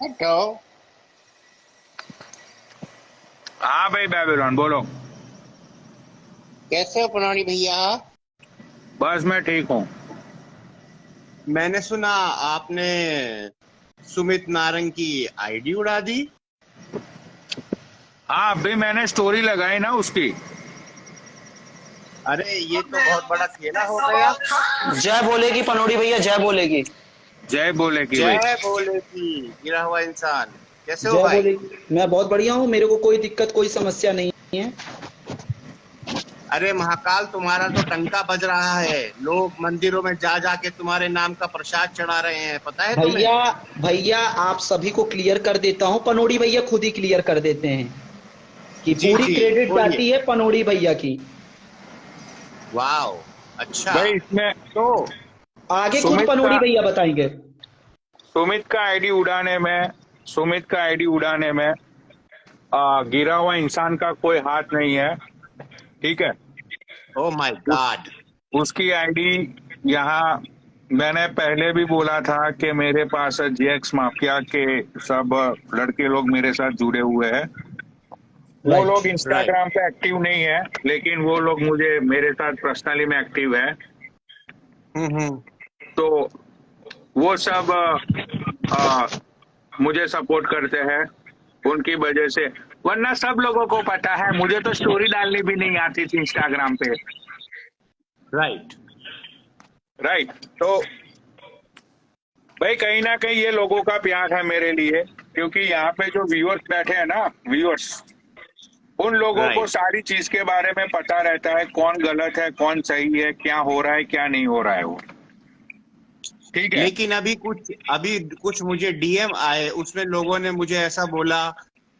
हटो। हाँ भाई बेबीलोन बोलो। कैसे हो पनौनी भैया? बस मैं ठीक हूँ। मैंने सुना आपने सुमित नारंग की आईडी उड़ा दी। हाँ अभी मैंने स्टोरी लगाई ना उसकी। अरे ये तो बहुत बड़ा खेला हो गया। जय बोलेगी पनोड़ी भैया, जय बोलेगी। जय बोलेगी भाई। जय बोले की गिरा हुआ इंसान। कैसे हो जय भाई? बोलेगी। मैं बहुत बढ़िया हूँ, मेरे को कोई दिक्कत कोई समस्या नहीं है। अरे महाकाल, तुम्हारा तो टंका बज रहा है। लोग मंदिरों में जा जाके तुम्हारे नाम का प्रसाद चढ़ा रहे हैं, पता है तुम्हें? भैया भैया आप सभी को क्लियर कर देता हूँ, पनोड़ी भैया खुद ही क्लियर कर देते हैं कि जी पूरी जी, क्रेडिट बोलिए। जाती है पनोड़ी भैया की। वाह, अच्छा। भाई इसमें तो आगे खुद सुमित पनोड़ी का भैया बताएंगे। सुमित का आईडी उड़ाने में सुमित का आईडी उड़ाने में गिरा हुआ इंसान का कोई हाथ नहीं है। ठीक है। ओ माय उस गॉड। उसकी आईडी यहाँ मैंने पहले भी बोला था कि मेरे पास जेएक्स माफिया के सब लड़के लोग मेरे साथ जुड़े हुए हैं। वो राइट। लोग राइट। इंस्टाग्राम पे एक्टिव नहीं है, लेकिन वो लोग मुझे मेरे साथ पर्सनली में एक्टिव है। हम्म। तो वो सब मुझे सपोर्ट करते हैं उनकी वजह से। वरना सब लोगों को पता है, मुझे तो स्टोरी डालनी भी नहीं आती थी इंस्टाग्राम पे। राइट। राइट। तो भाई कहीं ना कहीं ये लोगों का प्यार है मेरे लिए, क्योंकि यहाँ पे जो व्यूअर्स बैठे हैं ना, व्यूअर्स, उन लोगों को राइट। सारी चीज के बारे में पता रहता है, कौन गलत है कौन सही है, क्या हो रहा है क्या नहीं हो रहा है वो। ठीक है। लेकिन अभी कुछ मुझे डीएम आए, उसमें लोगों ने मुझे ऐसा बोला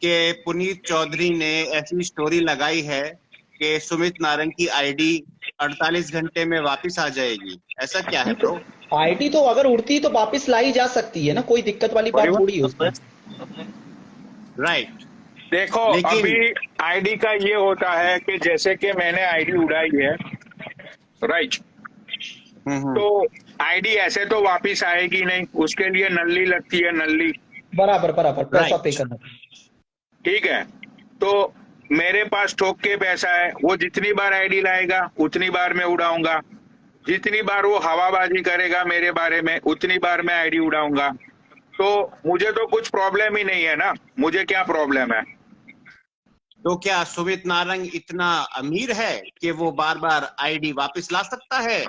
कि पुनीत चौधरी ने ऐसी स्टोरी लगाई है कि सुमित नारंग की आईडी 48 घंटे में वापस आ जाएगी। ऐसा क्या है नहीं ब्रो? तो आईटी तो अगर उड़ती तो वापस लाई जा सकती है ना, कोई दिक्कत वाली बात थोड़ी है उसमें। राइट। देखो अभी लेकिन आईडी का ये होता है कि जैसे कि मैंने आईडी उड़ाई है। राइट। हम्म। तो आईडी ऐसे तो वापस आएगी नहीं, उसके लिए नल्ली लगती है, नल्ली। बराबर बराबर पैसा पे राइट। करना। ठीक है। तो मेरे पास ठोक के पैसा है, वो जितनी बार आईडी लाएगा उतनी बार मैं उड़ाऊंगा। जितनी बार वो हवाबाजी करेगा मेरे बारे में उतनी बार मैं आईडी उड़ाऊंगा। तो मुझे तो कुछ प्रॉब्लम ही नहीं है ना, मुझे क्या प्रॉब्लम है। तो क्या सुमित नारंग इतना अमीर है कि वो बार बार आईडी वापस ला सकता है?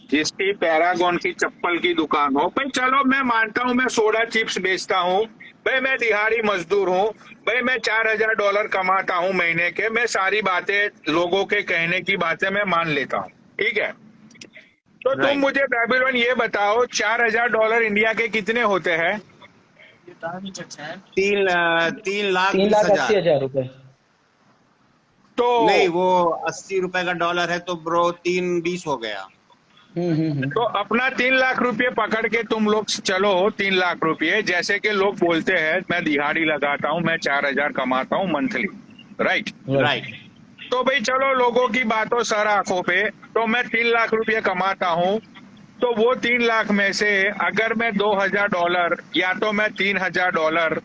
जिसकी पैरागॉन की चप्पल की दुकान हो भाई, चलो मैं मानता हूँ मैं सोडा चिप्स बेचता हूँ। भाई मैं दिहाड़ी मजदूर हूँ। भाई मैं $4000 कमाता हूँ महीने के। मैं सारी बातें लोगों के कहने की बातें मैं मान लेता हूँ। ठीक है। तो तुम राइट। मुझे बेबीलोन ये बताओ, $4000 इंडिया के कितने होते हैं? 3 लाख तीन बीस लाख अस्सी हजार हजार रुपए तो नहीं, वो 80 रुपए का डॉलर है तो ब्रो 320 हो गया। तो अपना 3 लाख रुपए पकड़ के तुम लोग चलो। 3 लाख रुपए, जैसे कि लोग बोलते हैं मैं दिहाड़ी लगाता हूँ, मैं 4000 कमाता हूँ मंथली। राइट। राइट। राइट। तो भाई चलो लोगों की बातों सर आंखों पे। तो मैं 3 लाख रुपए कमाता हूँ। तो वो 3 लाख में से अगर मैं $2000 या तो मैं $3000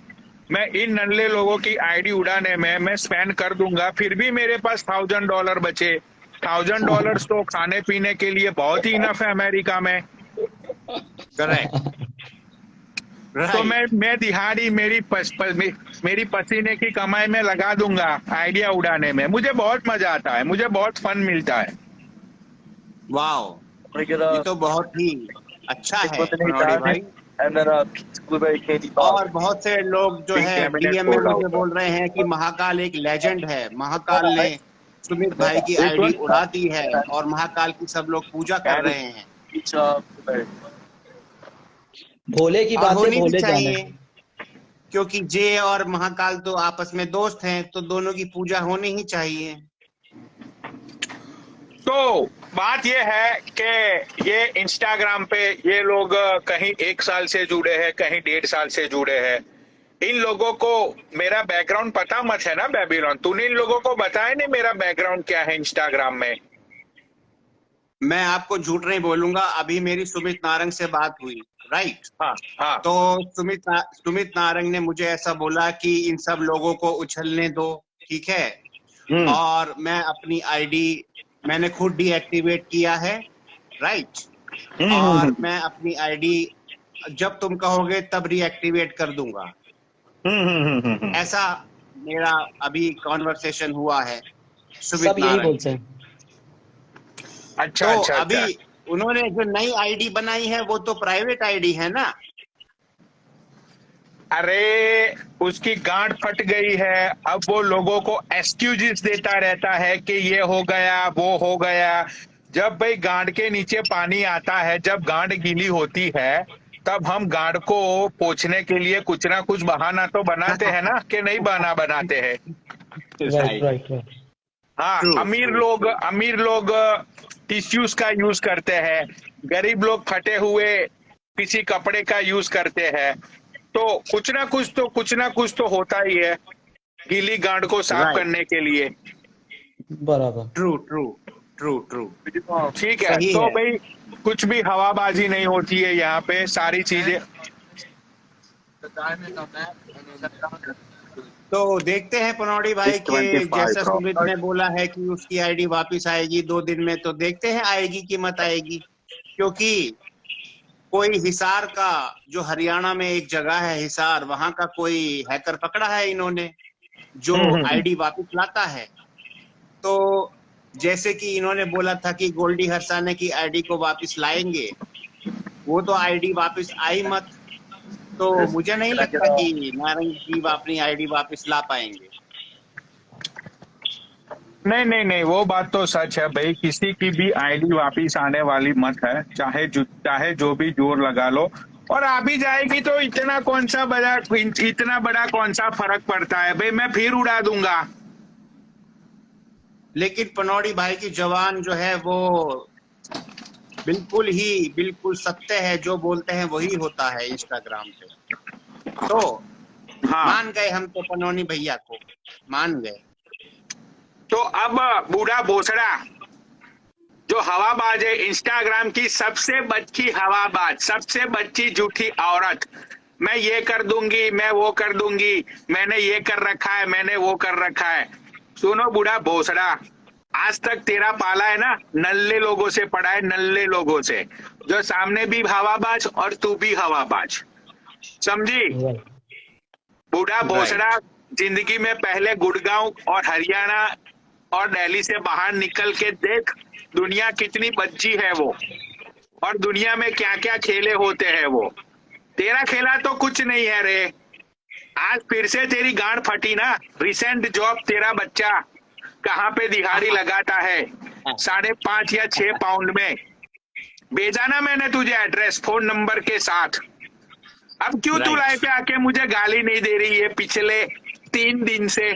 मैं इन नन्हे लोगों की आईडी उड़ाने में मैं स्पेंड कर दूंगा, फिर भी मेरे पास $1000 बचे। $1000 तो खाने पीने के लिए बहुत ही इनफ है अमेरिका में। करेक्ट। तो राइट। मैं दिहाड़ी मेरी पसीने की कमाई में लगा दूंगा आइडिया उड़ाने में। मुझे बहुत मजा आता है, मुझे बहुत फन मिलता है। वाओ, ये regular तो बहुत ही अच्छा है liquidity मनोड़ी dining भाई। and then a blueberry candy bar. और बहुत से लोग जो पिंक है लेमिनेट डीएम में बोल रहा मुझे हूँ। बोल रहे हैं कि महाकाल एक लेजेंड है। महाकाल Well, ने सुमित भाई की Which आईडी one? उड़ा दी है और महाकाल की सब लोग पूजा कर Candy. रहे हैं। each blueberry. भोले की और बातें होनी भी भोले जाने। चाहिए, क्योंकि जे और महाकाल तो आपस में दोस्त हैं, तो दोनों की पूजा होनी ही चाहिए। तो बात ये है कि ये इंस्टाग्राम पे ये लोग कहीं 1 साल से जुड़े हैं, कहीं 1.5 साल से जुड़े हैं। इन लोगों को मेरा बैकग्राउंड पता मत है ना बेबीलोन। तूने इन लोगों को बताया नहीं मेरा बैकग्राउंड क्या है इंस्टाग्राम में। मैं आपको झूठ नहीं बोलूंगा, अभी मेरी सुमित नारंग से बात हुई, राइट। हाँ हाँ तो सुमित नारंग ने मुझे ऐसा बोला कि इन सब लोगों को उछलने दो, ठीक है। हम्म और मैं अपनी आईडी मैंने खुद डीएक्टिवेट किया है, राइट। और मैं अपनी आईडी जब तुम कहोगे तब रीएक्टिवेट कर दूंगा। ऐसा मेरा अभी कॉन्वर्सेशन हुआ है सुमित सब यही नारंग बोलते से। हैं। अच्छा तो अच्छा अभी अच्छा। उन्होंने जो नई आईडी बनाई है वो तो प्राइवेट आईडी है ना। अरे उसकी गांड फट गई है, अब वो लोगों को एक्सक्यूजेस देता रहता है कि ये हो गया वो हो गया। जब भाई गांड के नीचे पानी आता है, जब गांड गीली होती है, तब हम गांड को पोंछने के लिए कुछ ना कुछ बहाना तो बनाते हैं ना, कि नहीं बहाना बनाते हैं। Right right, right right. हाँ, ट्रू ट्रू ट्रू। अमीर लोग टिश्यूज का यूज करते हैं, गरीब लोग फटे हुए किसी कपड़े का यूज करते हैं। तो कुछ ना कुछ तो होता ही है गीली गांड को साफ राइट, करने के लिए। बराबर। True true true true. ठीक है, सही तो है। भाई कुछ भी हवाबाजी नहीं होती है यहाँ पे, सारी चीजें। तो देखते हैं पनौड़ी भाई It's के 25 जैसा bro. सुमित ने बोला है कि उसकी आईडी वापस आएगी 2 दिन में, तो देखते हैं आएगी कि मत आएगी। क्योंकि कोई हिसार का, जो हरियाणा में एक जगह है हिसार, वहां का कोई हैकर पकड़ा है इन्होंने जो हम्म। आईडी वापस लाता है। तो जैसे कि इन्होंने बोला था कि गोल्डी हरसाने की आईडी को वापस लाएंगे, वो तो आईडी वापस आई मत। तो मुझे नहीं लगता कि नारंग जी अपनी आईडी वापस ला पाएंगे। नहीं नहीं नहीं, वो बात तो सच है भाई, किसी की भी आईडी वापिस आने वाली मत है, चाहे जो भी जोर लगा लो। और आ भी जाएगी तो इतना बड़ा कौन सा फर्क पड़ता है भाई, मैं फिर उड़ा दूंगा। लेकिन पनौड़ी भाई की जवान जो है वो बिल्कुल सत्य है, जो बोलते हैं वही होता है इंस्टाग्राम पे। तो हाँ, मान गए हम तो पनौनी भैया को, मान गए। तो अब बूढ़ा भोसड़ा जो हवाबाज है, इंस्टाग्राम की सबसे बच्ची हवाबाज, सबसे बच्ची झूठी औरत, मैं ये कर दूंगी, मैं वो कर दूंगी, मैंने ये कर रखा है, मैंने वो कर रखा है। सुनो बूढ़ा भोसड़ा, आज तक तेरा पाला है ना नल्ले लोगों से पड़ा है, नल्ले लोगों से, जो सामने भी हवाबाज और तू भी हवाबाज, समझी। राइट बूढ़ा भोसड़ा, राइट, जिंदगी में पहले गुड़गांव और हरियाणा और दिल्ली से बाहर निकल के देख, दुनिया कितनी बच्ची है वो, और दुनिया में क्या क्या खेले होते हैं वो। तेरा खेला तो कुछ नहीं है रे। आज फिर से तेरी गांड फटी ना, रिसेंट जॉब तेरा बच्चा कहाँ पे दिहाड़ी लगाता है, 5.5 या 6 पाउंड में। भेजा ना मैंने तुझे एड्रेस फोन नंबर के साथ। अब क्यों तू लाइव पे आके मुझे गाली नहीं दे रही है? पिछले 3 दिन से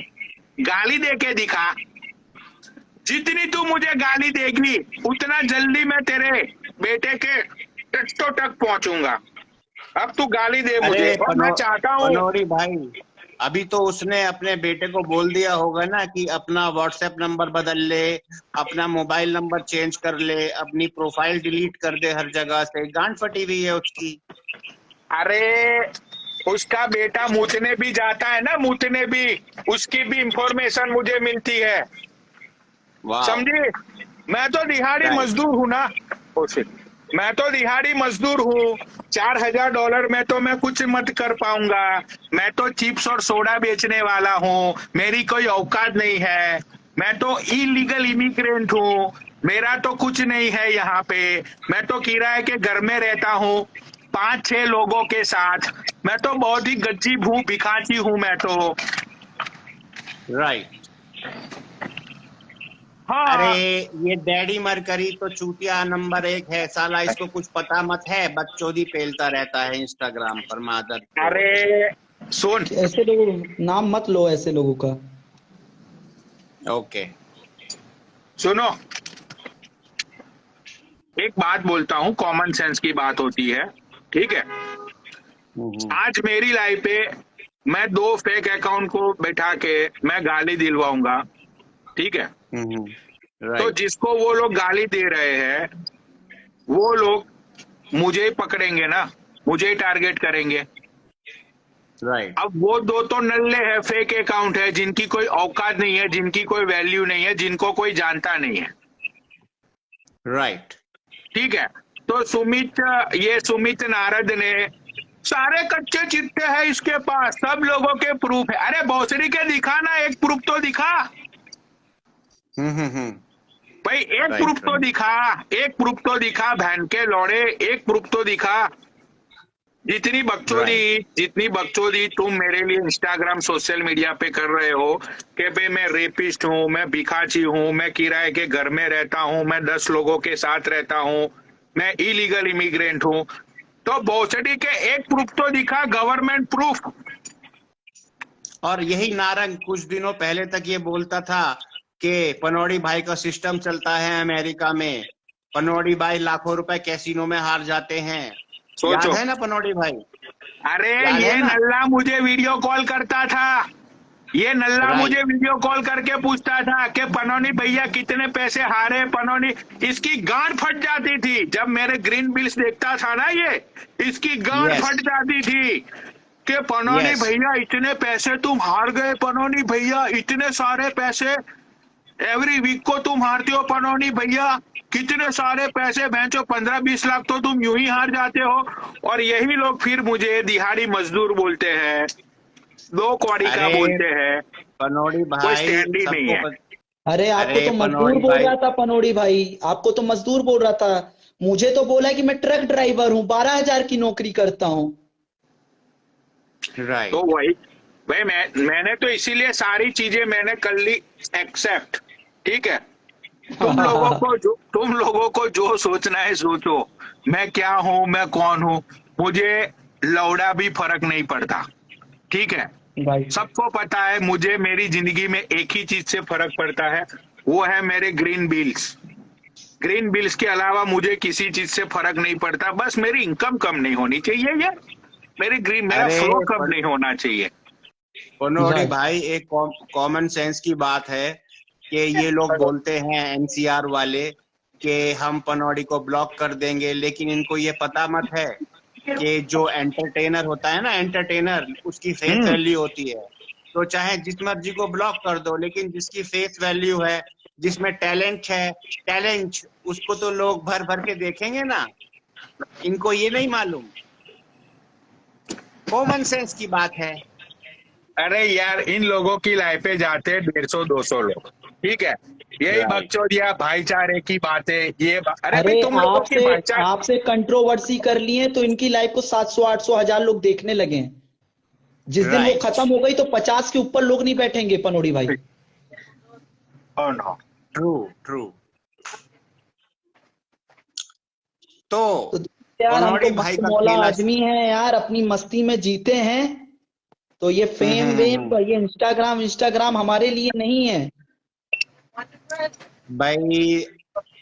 गाली दे के दिखा। जितनी तू मुझे गाली देगी उतना जल्दी मैं तेरे बेटे के टट्टो तक पहुंचूंगा। अब तू गाली दे मुझे, अरे और मैं चाहता हूँ। पनौड़ी भाई, अभी तो उसने अपने बेटे को बोल दिया होगा ना कि अपना व्हाट्सएप नंबर बदल ले, अपना मोबाइल नंबर चेंज कर ले, अपनी प्रोफाइल डिलीट कर दे हर जगह से। गांड फटी हुई है उसकी। अरे उसका बेटा मूतने भी जाता है ना, मूतने भी, उसकी भी इंफॉर्मेशन मुझे मिलती है, वाह, समझी। मैं तो दिहाड़ी राइट, मजदूर हूँ ना, मैं तो दिहाड़ी मजदूर हूँ। $4,000 में तो मैं कुछ मत कर पाऊंगा। मैं तो चिप्स और सोडा बेचने वाला हूँ, मेरी कोई औकात नहीं है। मैं तो इलीगल इमिग्रेंट हूँ, मेरा तो कुछ नहीं है यहाँ पे। मैं तो किराए के घर में रहता हूँ 5-6 लोगों के साथ। मैं तो बहुत ही गज्जी भू भिखाची हूँ मैं तो। राइट। हाँ, अरे ये डैडी मरकरी तो चूतिया नंबर 1 है साला, इसको कुछ पता मत है, बकचोदी पेलता रहता है इंस्टाग्राम पर मादर। अरे सुन, ऐसे लोगों नाम मत लो, ऐसे लोगों का। ओके, सुनो एक बात बोलता हूँ, कॉमन सेंस की बात होती है, ठीक है। आज मेरी लाइफ पे मैं 2 फेक अकाउंट को बैठा के मैं गाली दिलवाऊंगा, ठीक है। तो राइट जिसको वो लोग गाली दे रहे हैं वो लोग मुझे ही पकड़ेंगे ना, मुझे ही टारगेट करेंगे। राइट अब वो दो तो नल्ले हैं, फेक अकाउंट है, जिनकी कोई औकात नहीं है, जिनकी कोई वैल्यू नहीं है, जिनको कोई जानता नहीं है। राइट ठीक है, तो सुमित नारद ने सारे कच्चे चिट्टे हैं इसके पास, सब लोगों के प्रूफ है। अरे भोसड़ी के दिखा ना, एक प्रूफ तो दिखा हम्म भाई, एक राइट प्रूफ तो दिखा, एक प्रूफ तो दिखा, बहन के लौड़े, एक प्रूफ तो दिखा। जितनी बकचोदी तुम मेरे लिए इंस्टाग्राम सोशल मीडिया पे कर रहे हो कि भाई मैं रेपिस्ट हूँ, मैं भिखाची हूँ, मैं किराए के घर में रहता हूँ, मैं 10 लोगों के साथ रहता हूँ, मैं इलीगल इमिग्रेंट हूँ, तो भोसड़ी के एक प्रूफ तो दिखा, गवर्नमेंट प्रूफ। और यही नारंग कुछ दिनों पहले तक ये बोलता था कि पनौड़ी भाई का सिस्टम चलता है अमेरिका में, पनौड़ी भाई लाखों रुपए कैसीनो में हार जाते हैं। याद सोचो, है ना पनौड़ी भाई? अरे याद ये है ना? नल्ला मुझे वीडियो कॉल करता था, ये नल्ला Right. मुझे वीडियो कॉल करके पूछता था कि पनौनी भैया कितने पैसे हारे, पनौनी, इसकी गांड फट जाती थी जब मेरे ग्रीन बिल्स देखता था ना, ये इसकी गांड Yes. फट जाती थी कि पनौनी Yes. भैया इतने पैसे तुम हार गए, पनौनी भैया इतने सारे पैसे एवरी वीक को तुम हारते हो, पनौनी भैया कितने सारे पैसे, बेचो 15-20 लाख तो तुम यूं ही हार जाते हो। और यही लोग फिर मुझे दिहाड़ी मजदूर बोलते हैं, 2 कौड़ी का अरे बोलते हैं, पनौड़ी कोई भाई स्टैंड ही नहीं है। अरे आपको अरे तो मजदूर पनौड़ी बोल भाई, रहा था पनौड़ी भाई, आपको तो मजदूर बोल रहा था। मुझे तो बोला कि मैं ट्रक ड्राइवर हूँ, 12,000 की नौकरी करता हूँ। राइट तो वही भाई, मैंने तो इसीलिए सारी चीजें मैंने कर ली एक्सेप्ट। ठीक है, तुम लोगों को जो सोचना है सोचो, मैं क्या हूँ, मैं कौन हूँ, मुझे लौड़ा भी फर्क नहीं पड़ता। ठीक है, भाई सबको पता है मुझे मेरी जिंदगी में एक ही चीज से फर्क पड़ता है, वो है मेरे ग्रीन बिल्स। ग्रीन बिल्स के अलावा मुझे किसी चीज से फर्क नहीं पड़ता, बस मेरी इनकम कम नहीं होनी चाहिए यार, मेरा अरे फ्लो कम नहीं होना चाहिए। पनौड़ी Right. भाई, एक कॉमन सेंस की बात है कि ये लोग बोलते हैं एनसीआर वाले कि हम पनौड़ी को ब्लॉक कर देंगे, लेकिन इनको ये पता मत है कि जो एंटरटेनर होता है ना, एंटरटेनर, उसकी फेस वैल्यू होती है। तो चाहे जिस मर्जी को ब्लॉक कर दो, लेकिन जिसकी फेस वैल्यू है, जिसमें टैलेंट है, टैलेंट, उसको तो लोग भर भर के देखेंगे ना। इनको ये नहीं मालूम, कॉमन सेंस की बात है। अरे यार, इन लोगों की लाइफ पे जाते हैं 150-200 लोग। ठीक है, यही Right. बकचोदिया भाईचारे की बातें, अरे अरे भाई तुम लोगों की भाईचारे, आपसे कंट्रोवर्सी कर लिए तो इनकी लाइफ को 700-800 हजार लोग देखने लगे हैं। जिस दिन वो Right. खत्म हो गई तो 50 के ऊपर लोग नहीं बैठेंगे पनौड़ी भाई। oh no, true. तो यार हम पनौड़ी तो भाई मस्त का मौला खेला, आदमी हैं यार, अपनी मस्ती में जीते हैं। तो ये फेम वेम, ये इंस्टाग्राम हमारे लिए नहीं है भाई।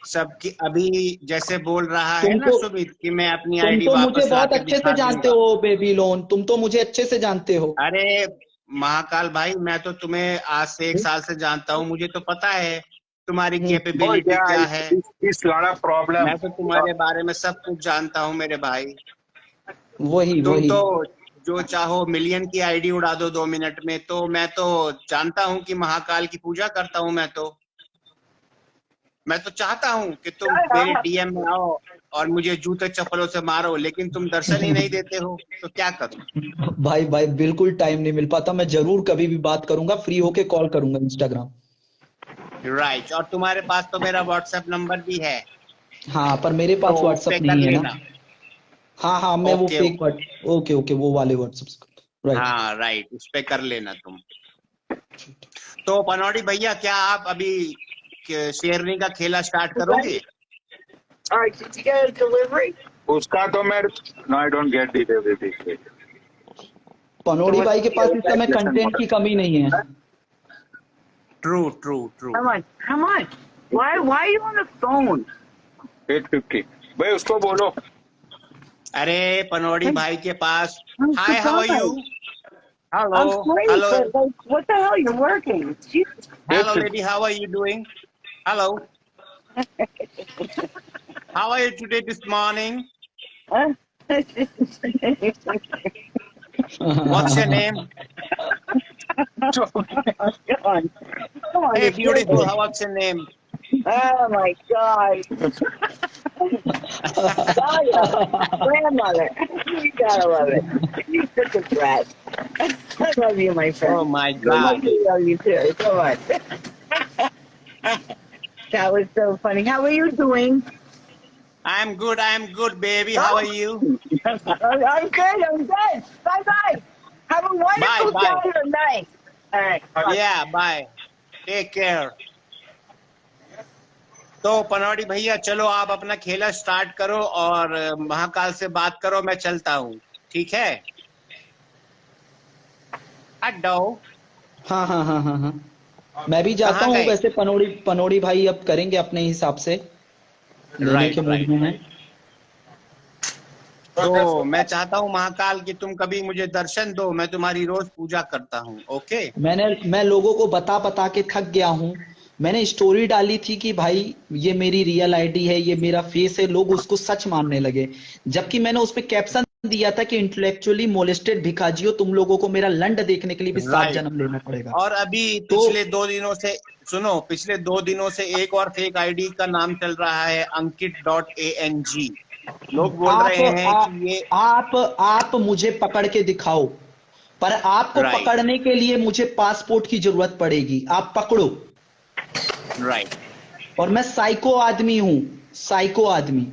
सबकी अभी जैसे बोल रहा है ना तुमको सुमित कि मैं अपनी तुम आईडी तो मुझे वापस बहुत लाके अच्छे दिखा से जानते दूंगा। हो बेबी लोन, तुम तो मुझे अच्छे से जानते हो। अरे महाकाल भाई, मैं तो तुम्हें आज से 1 साल से जानता हूँ, मुझे तो पता है तुम्हारी कैपेबिलिटी क्या है। इस लड़ा प्रॉब्लम। मैं तो तुम्हारे बारे में सब कुछ जानता हूँ मेरे भाई। वही तुम वही तो जो चाहो मिलियन की आईडी उड़ा दो 2 मिनट में, तो मैं तो जानता हूँ कि महाकाल की पूजा करता हूँ। मैं तो चाहता हूँ कि तुम मेरे डीएम में आओ और मुझे जूते चप्पलों से मारो, लेकिन तुम दर्शन ही नहीं देते हो, तो क्या करूं? भाई भाई बिल्कुल टाइम नहीं मिल पाता, मैं जरूर कभी भी बात करूंगा, फ्री होके कॉल करूंगा इंस्टाग्राम। राइट। और तुम्हारे पास तो मेरा व्हाट्सएप नंबर भी है। हाँ पर मेरे पास तो व्हाट्सएप पे कर नहीं है लेना। ना। हाँ मैं वो ओके, फेक ओके वो वाले व्हाट्सएप। राइट हाँ राइट, उस पे कर लेना तुम। तो पनौड़ी भैया, क्या आप अभी शेयरिंग का खेला स्टार्ट करोगे? Alright, did you get a delivery? उसका तो मैं, no I don't get delivery. पनौड़ी भाई के पास इस समय कंटेंट की कमी नहीं है। True. Come on. Why are you on the phone? 850 भाई, उसको बोलो। अरे पनौड़ी भाई के पास, I'm hi, how are you? I'm hello great, hello but like, what the hell? You're working. Jesus. Hello lady, how are you doing? Hello. How are you today this morning? What's your name? Come on. Hey, You're beautiful. kidding. What's your name? Oh my God. Dahlia, grandmother. You gotta love it. You're such a brat. I love you, my friend. Oh my I God. love you too. Come on. That was so funny. How are you doing? I'm good. I'm good, baby. How are you? I'm good. I'm good. Bye bye. Have a wonderful Bye, bye. day or night. All right. Bye. Yeah, bye. Take care. तो पनौड़ी भैया चलो आप अपना खेला start करो और महाकाल से बात करो, मैं चलता हूँ, ठीक है? अड्डो। हाँ हाँ हाँ हाँ हाँ, मैं भी जाता कहाँ हूँ। गए? वैसे पनौड़ी भाई अब करेंगे अपने हिसाब से, लेने राइट के मूड राइट में हैं। राइट। तो मैं चाहता हूँ महाकाल कि तुम कभी मुझे दर्शन दो, मैं तुम्हारी रोज पूजा करता हूँ। ओके? मैं लोगों को बता के थक गया हूँ। मैंने स्टोरी डाली थी कि भाई ये मेरी रियल आईडी है, ये मेरा फेस है, लोग उसको सच मानने लगे। जबकि मैंने उस पे कैप्शन दिया था कि इंटेलेक्चुअली मोलेस्टेड भिखाजियों, तुम लोगों को मेरा लंड देखने के लिए भी 7 राइट। जन्म लेना पड़ेगा। और अभी तो पिछले 2 दिनों से सुनो, पिछले 2 दिनों से एक और फेक आईडी का नाम चल रहा है अंकित.ang। लोग बोल रहे हैं कि ये आप मुझे पकड़ के दिखाओ, पर आपको राइट पकड़ने के लिए मुझे पासपोर्ट की जरूरत पड़ेगी। आप पकड़ो। राइट। और मैं साइको आदमी हूं, साइको आदमी।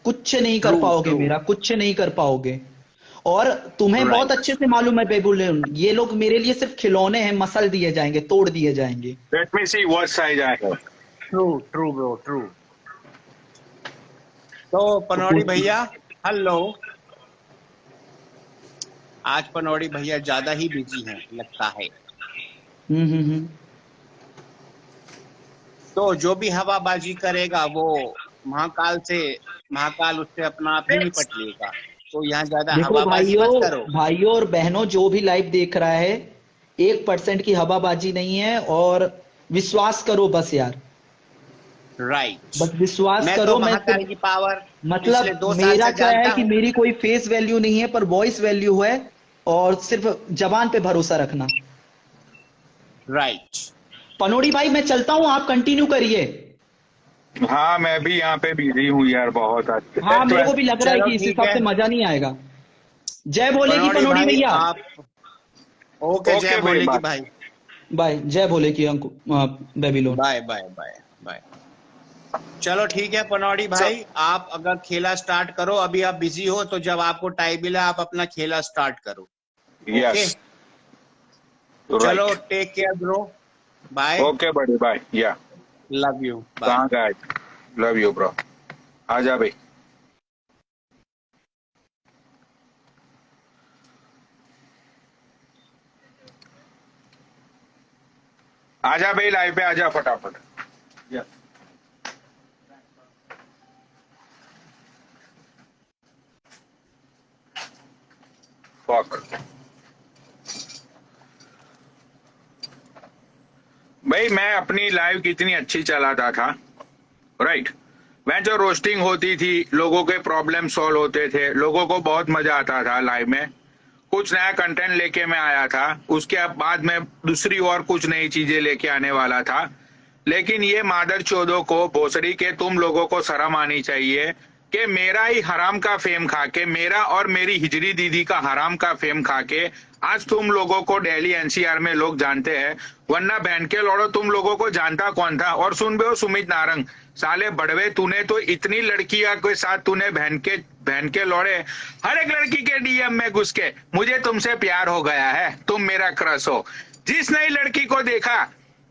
कुछ नहीं कर ट्रू पाओगे ट्रू। मेरा, कुछ नहीं कर पाओगे। और तुम्हें बहुत राइट। अच्छे से मालूम है बेबुलेन, ये लोग मेरे लिए सिर्फ खिलौने हैं, मसल दिए जाएंगे, तोड़ दिए जाएंगे। Let me see what size I have. True true bro, true. तो पनौड़ी भैया, हेलो। आज पनौड़ी भैया ज्यादा ही बिजी हैं लगता है। हम्म। तो जो भी हवाबाजी करेगा वो महाकाल उससे अपना आप ही निपट लेगा। तो यहाँ ज्यादा देखो हवाबाजी मत करो। भाइयों और बहनों, जो भी लाइव देख रहा है, 1% की हवाबाजी नहीं है। और विश्वास करो बस यार, राइट। बस विश्वास मैं करो। तो मैं महाकाल सिर्फ, की पावर पिछले मतलब 2 साल मेरा से क्या है जानता कि हूँ। मेरी कोई फेस वैल्यू नहीं है, पर वॉइस वैल्यू है। और सिर्फ जबान पे भरोसा रखना। राइट। पनौड़ी भाई मैं चलता हूं, आप कंटिन्यू करिए। हाँ, मैं भी यहाँ पे बिजी हूँ यार, बहुत आज। हाँ, मेरे को भी लग रहा है चलो कि इस ठीक हिसाब है से मजा नहीं आएगा। जय भोले की पनौड़ी पनौड़ी भाई, भैया। आप ओके। जय ओके भाई, भोले की बाय। भाई। बाय। जय भोले की अंकु बेबीलोन। Bye bye bye bye. चलो ठीक है पनौड़ी भाई, आप अगर खेला स्टार्ट करो, अभी आप बिजी हो, तो जब आपको टाइम मिला आप अपना खेला स्टार्ट करो। ओके? Yes. चलो Right. Take care bro, bye, Okay, buddy. Bye. Yeah. Love you, bye. कहाँ गए? Love you, bro. आजा भाई। आजा भाई, लाइव पे आजा फटाफट। Yes. Fuck. भाई मैं अपनी लाइव कितनी अच्छी चलाता था, राइट? मैं जो रोस्टिंग होती थी, लोगों के प्रॉब्लम सॉल्व होते थे, लोगों को बहुत मजा आता था लाइव में। कुछ नया कंटेंट लेके मैं आया था, उसके बाद में दूसरी और कुछ नई चीजें लेके आने वाला था। लेकिन ये मादर चौदों को, भोसड़ी के तुम लोगों को शर्म आनी चाहिए कि मेरा ही हराम का फेम खा के, मेरा और मेरी हिजरी दीदी का हराम का फेम खा के आज तुम लोगों को दिल्ली एनसीआर में लोग जानते हैं, वरना बहन के लौड़ो तुम लोगों को जानता कौन था। और सुन बे सुमित नारंग, साले बड़वे, तूने तो इतनी लड़कियां के साथ तूने बहन के लौड़े, हर एक लड़की के डीएम में घुस के मुझे तुमसे प्यार हो गया है, तुम मेरा क्रश हो। जिस नई लड़की को देखा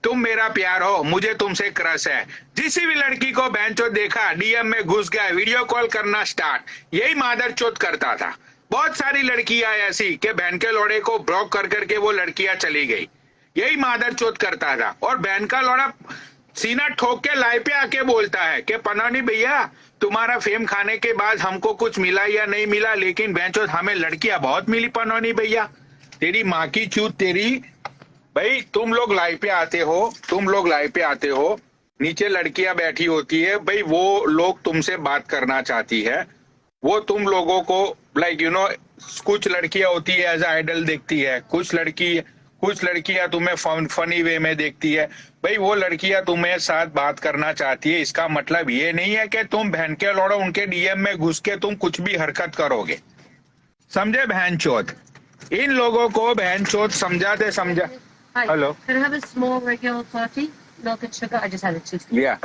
तुम मेरा प्यार हो, मुझे तुमसे क्रश है। जिस भी लड़की को बहनचोद देखा डीएम में घुस गया, वीडियो कॉल करना स्टार्ट। यही मादर चोद करता था। बहुत सारी लड़कियां ऐसी कि बहन के लौड़े को ब्लॉक कर करके वो लड़कियां चली गई। यही मादर चोद करता था। और बहन का लौड़ा सीना ठोक के लाइव पे आके बोलता है कि पनौनी भैया तुम्हारा फेम खाने के बाद हमको कुछ मिला या नहीं मिला, लेकिन बहनचोद हमें लड़कियां बहुत मिली पनौनी भैया। तेरी माँ की चूत तेरी। भाई तुम लोग लाइव पे आते हो, नीचे लड़कियां बैठी होती है भाई, वो लोग तुमसे बात करना चाहती है, वो तुम लोगों को लाइक यू नो, कुछ लड़कियां होती है एज आइडल देखती है, कुछ लड़कियां तुम्हें फनी वे में देखती है। भाई वो लड़कियां तुम्हें साथ बात करना चाहती है, इसका मतलब ये नहीं है कि तुम बहन के लौड़ो उनके डीएम में घुस के तुम कुछ भी हरकत करोगे, समझे बहन चोद। इन लोगों को बहन चोद समझाते समझा। Hi. Hello Can I have a small regular coffee? Milk and sugar? I just had it too. लिया।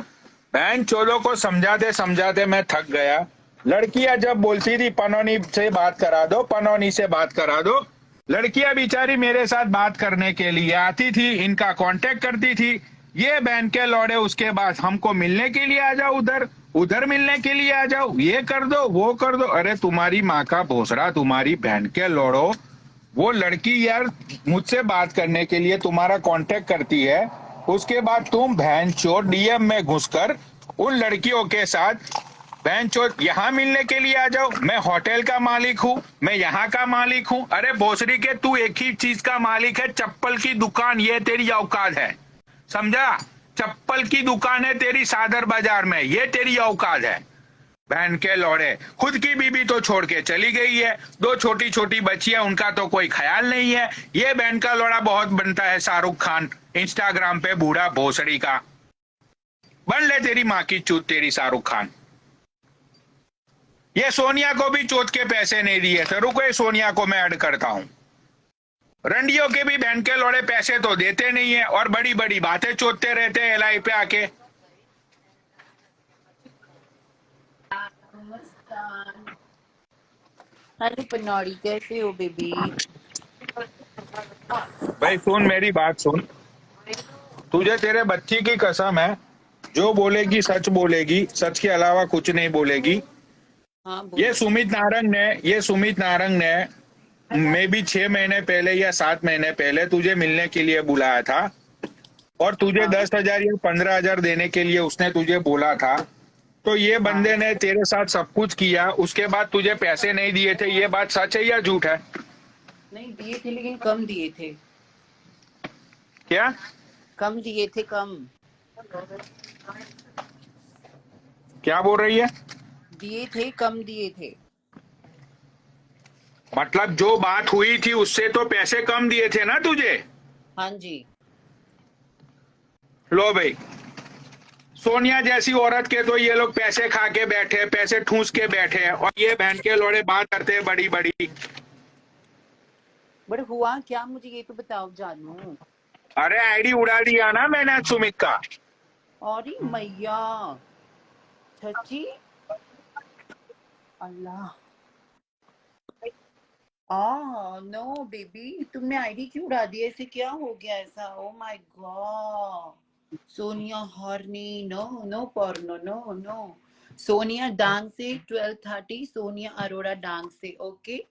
बहन चोदों को समझाते समझाते मैं थक गया। लड़कियां जब बोलती थी पनौनी से बात करा दो, पनौनी से बात करा दो, लड़कियां बेचारी मेरे साथ बात करने के लिए आती थी, इनका कांटेक्ट करती थी। ये बहन के लौड़े उसके बाद हमको मिलने के लिए आ जाओ, उधर मिलने के लिए आ जाओ, ये कर दो वो कर दो। अरे तुम्हारी माँ का भोसड़ा, तुम्हारी बहन के लौड़ो, वो लड़की यार मुझसे बात करने के लिए तुम्हारा कांटेक्ट करती है, उसके बाद तुम बहन चोट डीएम में घुसकर उन लड़कियों के साथ बहन चोट यहाँ मिलने के लिए आ जाओ, मैं होटल का मालिक हूँ, मैं यहाँ का मालिक हूँ। अरे भोसड़ी के तू एक ही चीज का मालिक है, चप्पल की दुकान, ये तेरी औकात है, समझा? चप्पल की दुकान है तेरी सादर बाजार में, ये तेरी औकात है। बहन के लौड़े, खुद की बीबी तो छोड़ के चली गई है, 2 छोटी छोटी बच्चियां, उनका तो कोई ख्याल नहीं है। ये बहन का लौड़ा बहुत बनता है शाहरुख खान इंस्टाग्राम पे, बूढ़ा भोसड़ी का। बन ले तेरी माँ की चूत तेरी शाहरुख खान। ये सोनिया को भी चोट के पैसे नहीं दिए थे, रुको सोनिया को मैं ऐड करता हूं। रंडियों के भी बहन के लौड़े पैसे तो देते नहीं है और बड़ी बड़ी बातें चोटते रहते हैं एलआई पे आके। हेलो पनौड़ी, कैसे हो बेबी? भाई सुन मेरी बात सुन, तुझे तेरे बच्ची की कसम है, जो बोलेगी सच बोलेगी, सच के अलावा कुछ नहीं बोलेगी। हाँ ये सुमित नारंग ने मे भी 6 महीने पहले या 7 महीने पहले तुझे मिलने के लिए बुलाया था और तुझे 10,000 या 15,000 देने के लिए उसने तुझे बोला था। तो ये बंदे ने तेरे साथ सब कुछ किया, उसके बाद तुझे पैसे नहीं दिए थे, ये बात सच है या झूठ है? नहीं दिए थे, लेकिन कम दिए थे। क्या कम दिए थे, कम क्या बोल रही है? दिए थे, कम दिए थे। मतलब जो बात हुई थी उससे तो पैसे कम दिए थे ना तुझे? हाँ जी। लो भाई, सोनिया जैसी औरत के तो ये लोग पैसे खा के बैठे, पैसे ठूस के बैठे, और ये बहन के लौड़े बात करते हैं बड़ी बड़ी। बट हुआ क्या, मुझे ये तो बताओ जानू। अरे आईडी उड़ा दिया ना मैंने सुमित का। अरे मैया, सच्ची? अल्लाह। नो बेबी, तुमने आईडी क्यों उड़ा दी? ऐसे क्या हो गया ऐसा? Oh my god. Sonia horny, no no porno, no no. Sonia डांग से 12:30, सोनिया अरोड़ा डांग से। ओके,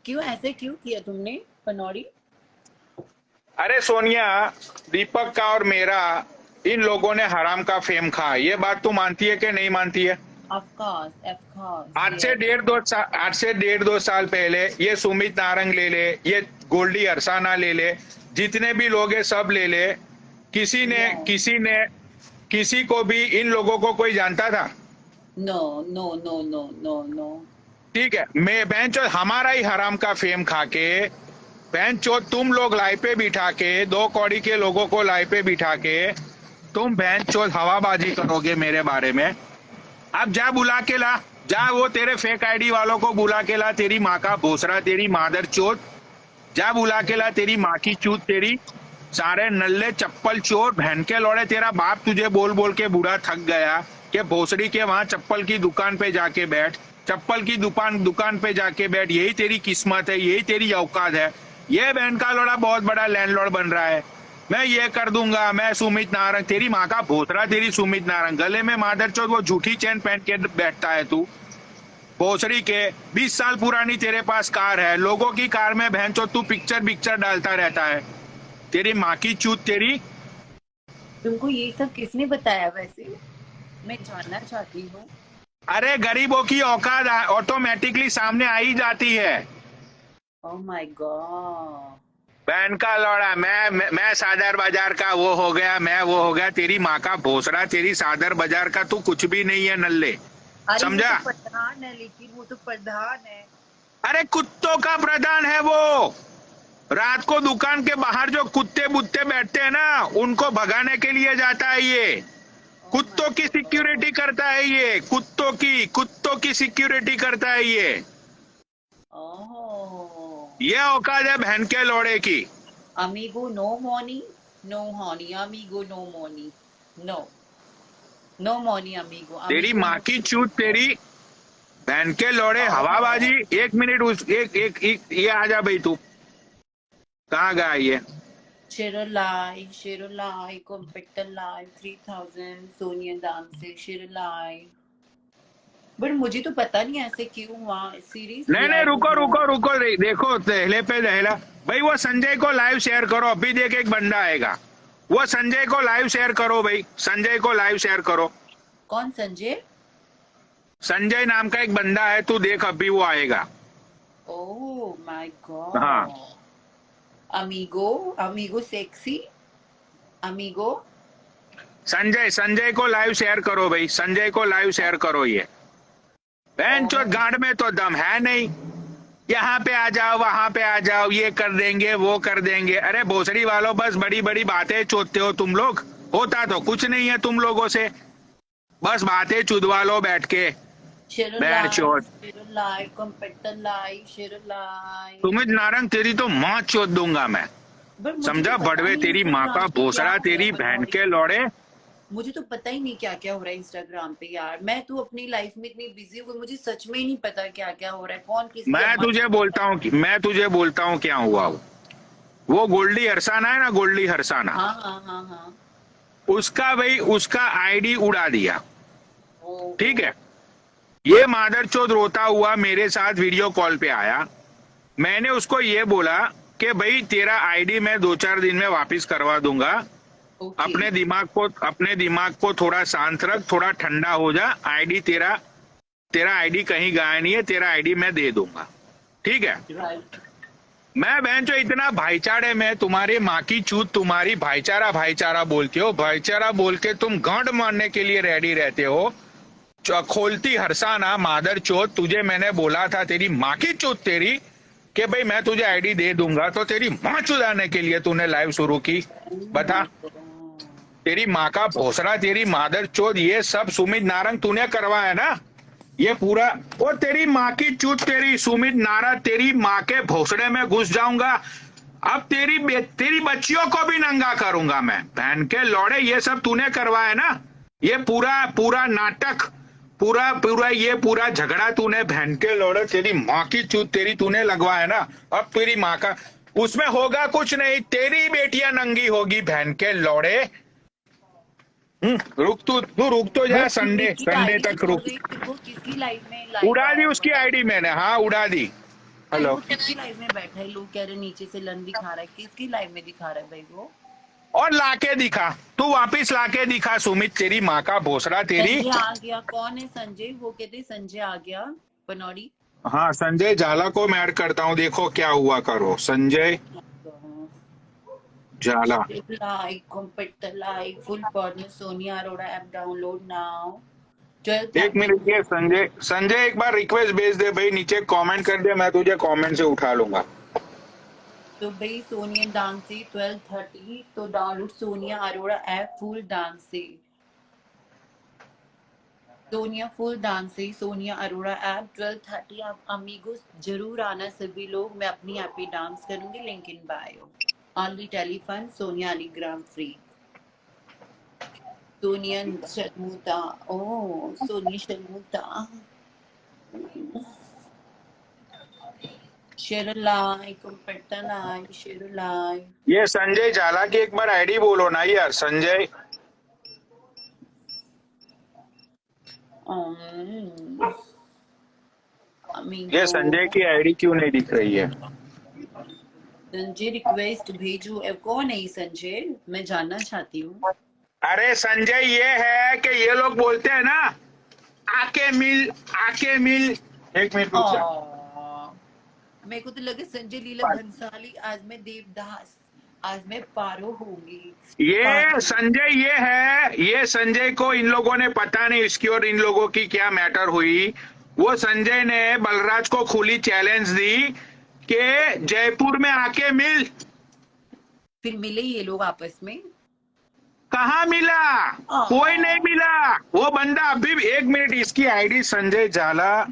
क्यों ऐसे क्यों किया तुमने पनौड़ी? अरे सोनिया, दीपक का और मेरा, इन लोगों ने हराम का फेम खाया, ये बात तू मानती है कि नहीं मानती है? Of course. आज से 1.5-2 साल पहले ये सुमित नारंग ले ले, ये गोल्डी अरसाना ले ले, जितने भी लोग हैं सब ले ले, किसी को भी इन लोगों को कोई जानता था? No no no no no no. ठीक है, मैं बहनचोद हमारा ही हराम का फेम खा के, बहनचोद तुम लोग लाई पे बिठा के, 2 कौड़ी के लोगों को लाई पे बिठा के तुम बहनचोद हवाबाजी करोगे मेरे बारे में। अब जा बुला के ला, जा वो तेरे फेक आईडी वालों को बुला के ला, तेरी माँ का भोसड़ा, तेरी मादर चोट, जा बुला के ला तेरी माँ की चूत, तेरी सारे नल्ले चप्पल चोर बहन के लौड़े। तेरा बाप तुझे बोल बोल के बूढ़ा थक गया कि भोसड़ी के वहां चप्पल की दुकान पे जाके बैठ, चप्पल की दुकान पे जाके बैठ, यही तेरी किस्मत है, यही तेरी औकात है। ये बहन का लौड़ा बहुत बड़ा लैंडलॉर्ड बन रहा है, मैं ये कर दूंगा, मैं सुमित नारंग, तेरी माँ का भोसड़ा, तेरी सुमित नारंग, गले में मादर चौथ वो झूठी चैन पहन के बैठता है तू भोसड़ी के। 20 साल पुरानी तेरे पास कार है, लोगों की कार में बहन चौथ तू पिक्चर डालता रहता है, तेरी माँ की चूत तेरी। तुमको ये सब किसने बताया वैसे? मैं जानना चाहती हूँ। अरे गरीबों की औकात ऑटोमेटिकली सामने आ ही जाती है। Oh my God. बहन का लौड़ा, मैं सादर बाजार का वो हो गया, मैं वो हो गया, तेरी माँ का भोसड़ा, तेरी सादर बाजार का तू कुछ भी नहीं है नल्ले, अरे समझा? वो तो प्रधान है, लेकिन वो तो प्रधान है। अरे कुत्तों का प्रधान है वो। रात को दुकान के बाहर जो कुत्ते बुत्ते बैठते हैं ना, उनको भगाने के लिए जाता है ये। कुत्तों की सिक्योरिटी करता है ये, कुत्तों की सिक्योरिटी करता है ये। ओह, ये औकात है बहन के लौड़े की। Amigo no money, no honey, amigo no money, no money amigo. तेरी माँ की चूत, तेरी बहन के लौड़े हवाबाजी। एक मिनट, एक ये आ जा भाई, तू कहाँ गया ये? Shirulai, Computer Live 3000, Sonia Danse, Shirulai। But मुझे तो पता नहीं ऐसे क्यों हुआ सीरीज। नहीं, रुको, देखो पहले पे दहला भाई। वो संजय को लाइव शेयर करो अभी, देख एक बंदा आएगा। वो संजय को लाइव शेयर करो भाई, संजय को लाइव शेयर करो। कौन संजय? संजय नाम का एक बंदा है, तू देख अभी वो आएगा। Oh my God. हाँ, अमीगो सेक्सी अमीगो। संजय को लाइव शेयर करो भाई, संजय को लाइव शेयर करो। ये बहन चोद गांड में तो दम है नहीं। यहाँ पे आ जाओ, वहां पे आ जाओ, ये कर देंगे, वो कर देंगे। अरे भोसड़ी वालों, बस बड़ी बड़ी बातें चोदते हो तुम लोग। होता तो कुछ नहीं है तुम लोगों से, बस बातें चुदवा लो बैठ के। बहन चोद सुमित नारंग, तेरी तो माँ चोद दूंगा मैं, समझा? बड़वे तेरी माँ का भोसड़ा, तेरी बहन के लौड़े। मुझे तो पता ही नहीं क्या क्या हो रहा है इंस्टाग्राम पे यार। मैं तो अपनी लाइफ में इतनी बिजी हूँ, मुझे सच में ही नहीं पता क्या क्या हो रहा है, कौन किस। मैं तुझे बोलता हूँ क्या हुआ। वो गोल्डी हरसाना है ना, गोल्डी हरसाना, हाँ। उसका भाई, उसका आईडी उड़ा दिया, ठीक है? ये मादरचोद रोता हुआ मेरे साथ वीडियो कॉल पे आया। मैंने उसको ये बोला कि भाई तेरा आईडी मैं 2-4 दिन में वापस करवा दूंगा। अपने दिमाग को थोड़ा शांत रख, थोड़ा ठंडा हो जा। आईडी तेरा आईडी कहीं गया नहीं है, तेरा आईडी मैं दे दूंगा, ठीक है? मैं बहन जो इतना भाईचारे में, तुम्हारी माँ की चूत, तुम्हारी भाईचारा बोलती हो, भाईचारा बोल के तुम गांड मारने के लिए रेडी रहते हो। खोलती हरसाना मादर चोत, तुझे मैंने बोला था, तेरी माँ की चूत तेरी, कि भाई मैं तुझे आईडी दे दूंगा, तो तेरी माँ चुदाने के लिए तूने लाइव शुरू की। बता, तेरी माँ का भोसड़ा, तेरी मादर चोद, ये सब सुमित नारंग तूने करवाया ना, ये पूरा। वो तेरी माँ की चूत, तेरी सुमित नारंग, तेरी माँ के भोसड़े में घुस जाऊंगा। अब तेरी बच्चियों को भी नंगा करूंगा मैं, बहन के लौड़े। ये सब तूने करवाया ना, ये पूरा नाटक, पूरा ये पूरा झगड़ा तूने, बहन के लौड़े, तेरी माँ की चूत तेरी, तूने लगवाया ना। अब तेरी माँ का उसमें होगा कुछ नहीं, तेरी बेटियां नंगी होगी, बहन के लौड़े। रुक तो जा, संडे तक रुक। किसकी लाइव में उड़ा दी उसकी आईडी मैंने, हाँ उड़ा दी। हेलो, किसकी लाइव में बैठा है? लोग कह रहे नीचे से लन दिखा रहा है, किसकी लाइव में दिखा रहा है भाई वो? और लाके दिखा, तू वापिस लाके दिखा सुमित, तेरी माँ का भोसड़ा तेरी। संजय आ गया। कौन है संजय? वो कहते संजय आ गया पनौड़ी। हाँ, संजय झाला को मैं ऐड करता हूँ, देखो क्या हुआ करो। संजय झाला, full podcast Sonia Arora app download now. एक मिनट, ये संजय एक बार रिक्वेस्ट भेज दे भाई, नीचे कमेंट कर दे, मैं तुझे कमेंट से उठा लूंगा। तो भाई सोनिया डांसी 12:30, तो download Sonia Arora app full डांसी। सोनिया फुल डांसी, सोनिया अरोड़ा ऐप 12:30। आप अमीगोस जरूर आना सभी लोग, मैं अपनी ऐप पे डांस करूंगी, link in bio. Only telephone Sonia अलीग्राम फ्री। सोनिया शर्मुता, ओ सोनिया शर्मुता। Share like, share like. ये संजय झाला की एक बार आईडी बोलो ना यार, संजय। ये संजय की आईडी क्यों नहीं दिख रही है? संजय रिक्वेस्ट भेजो। कौन है ये संजय? मैं जानना चाहती हूँ। अरे संजय ये है कि ये लोग बोलते हैं ना, आके मिल। एक मिनट रुक जा। मेरे को तो लगे संजय लीला भंसाली, आज मैं देवदास, आज मैं पारो होंगी। ये संजय ये है, ये संजय को इन लोगों ने पता नहीं इसकी और इन लोगों की क्या मैटर हुई। वो संजय ने बलराज को खुली चैलेंज दी कि जयपुर में आके मिल। फिर मिले ये लोग आपस में? कहाँ मिला? कोई नहीं मिला। वो बंदा अभी भी, 1 मिनट, इसकी आईडी संजय झाला।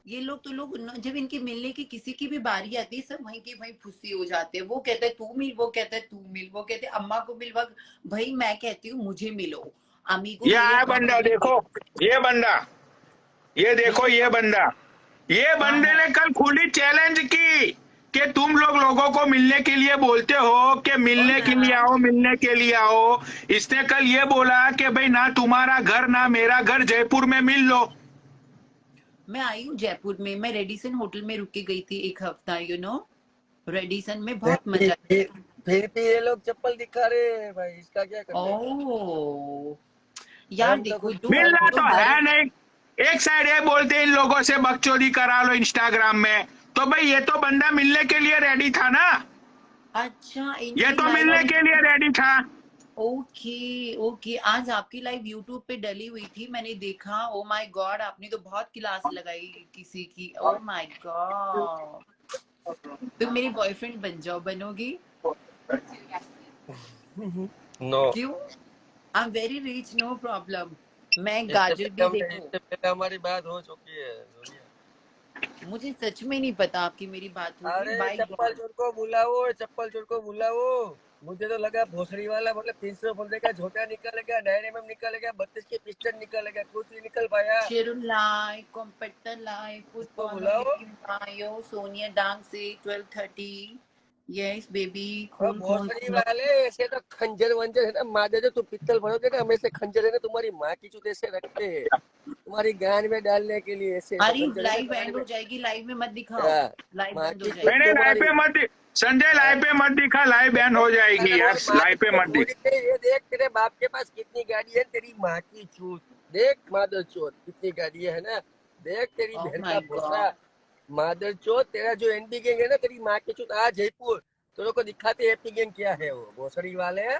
ये लोग तो लोग जब इनके मिलने की किसी की भी बारी आती है, सब वहीं के वहीं फुस्सी हो जाते हैं। वो कहते हैं तू मिल, वो कहता है तू मिल, वो कहते हैं अम्मा को मिल। भाई मैं कहती हूँ मुझे मिलो, अम्मी को। ये आया बंदा, देखो ये बंदा, ये देखो ये बंदा, ये बंदे ने कल खुली चैलेंज की कि तुम लोगों को मिलने के लिए बोलते हो कि मिलने के लिए आओ, मिलने के लिए आओ। इसने कल ये बोला कि भाई ना तुम्हारा घर ना मेरा घर, जयपुर में मिल लो। मैं आई हूँ जयपुर में, मैं रेडिसन होटल में रुक के गई थी 1 हफ्ता, रेडिसन में बहुत मजा आया। फिर भी ये लोग चप्पल दिखा रहे हैं भाई, इसका क्या करना है? ओह यार देखो, मिलना तो है नहीं। एक साइड ये बोलते हैं इन लोगों से बकचोदी करा लो इंस्टाग्राम में, तो भाई ये तो बंदा मिलने के लिए रेडी था ना। अच्छा, ये तो मिलने के लिए रेडी था। ओके ओके, आज आपकी लाइव यूट्यूब पे डली हुई थी, मैंने देखा। ओ माय गॉड, आपने तो बहुत क्लास लगाई किसी की। ओ माय गॉड, तुम मेरी बॉयफ्रेंड बन जाओ, बनोगी? नो, क्यों? I am very rich, no problem. मैं गाजर भी देखो, इससे पहले हमारी बात हो चुकी है दुनिया। मुझे सच में नहीं पता आपकी मेरी बात हुई। अरे बाय चप्पल गॉड, चोर को बुलाओ, चप्पल चोर को बुलाओ। मुझे तो लगा भोसड़ी वाला मतलब 300 बोलने का झोटा निकलेगा, डायनेमम निकलेगा, 32 के पिस्टन निकलेगा, कुछ नहीं निकल पाया। Cheru live, competitor live, put तो on बुलाओ। bio, Sonia Dangse, 12:30. Yes, baby, और खून खून भोसड़ी खून। वाले ऐसे तो खंजर वंजर है ना, मादे जो तू पित्तल भरोगे ना, हमें से खंजर है ना, तुम्हारी माँ की चुत ऐसे रखते हैं तुम्हारी गान में डालने के लिए, ऐसे अरे खंजर है ना लाइव तुम्हारी एंड में। हो जाएगी, लाइव में मत दिखाओ, हाँ, लाइव माँ बंद हो की जाएगी। मैंने लाइव पे मत संजय, लाइव पे मत दिखा, लाइव बैन हो जाएगी यार, लाइव पे मत दिख। ये देख तेरे बाप के पास कितनी गाड़ी है, तेरी माँ की चूत देख, मादर चोत कितनी गाड़ी है ना, देख तेरी Oh बहन my का भोसा, God. मादर चोत। तेरा जो एनपी गैंग है ना, तेरी माँ की चूत, आ जयपुर तेरे को दिखाते एपी गैंग क्या है, वो भोसड़ी वाले हैं।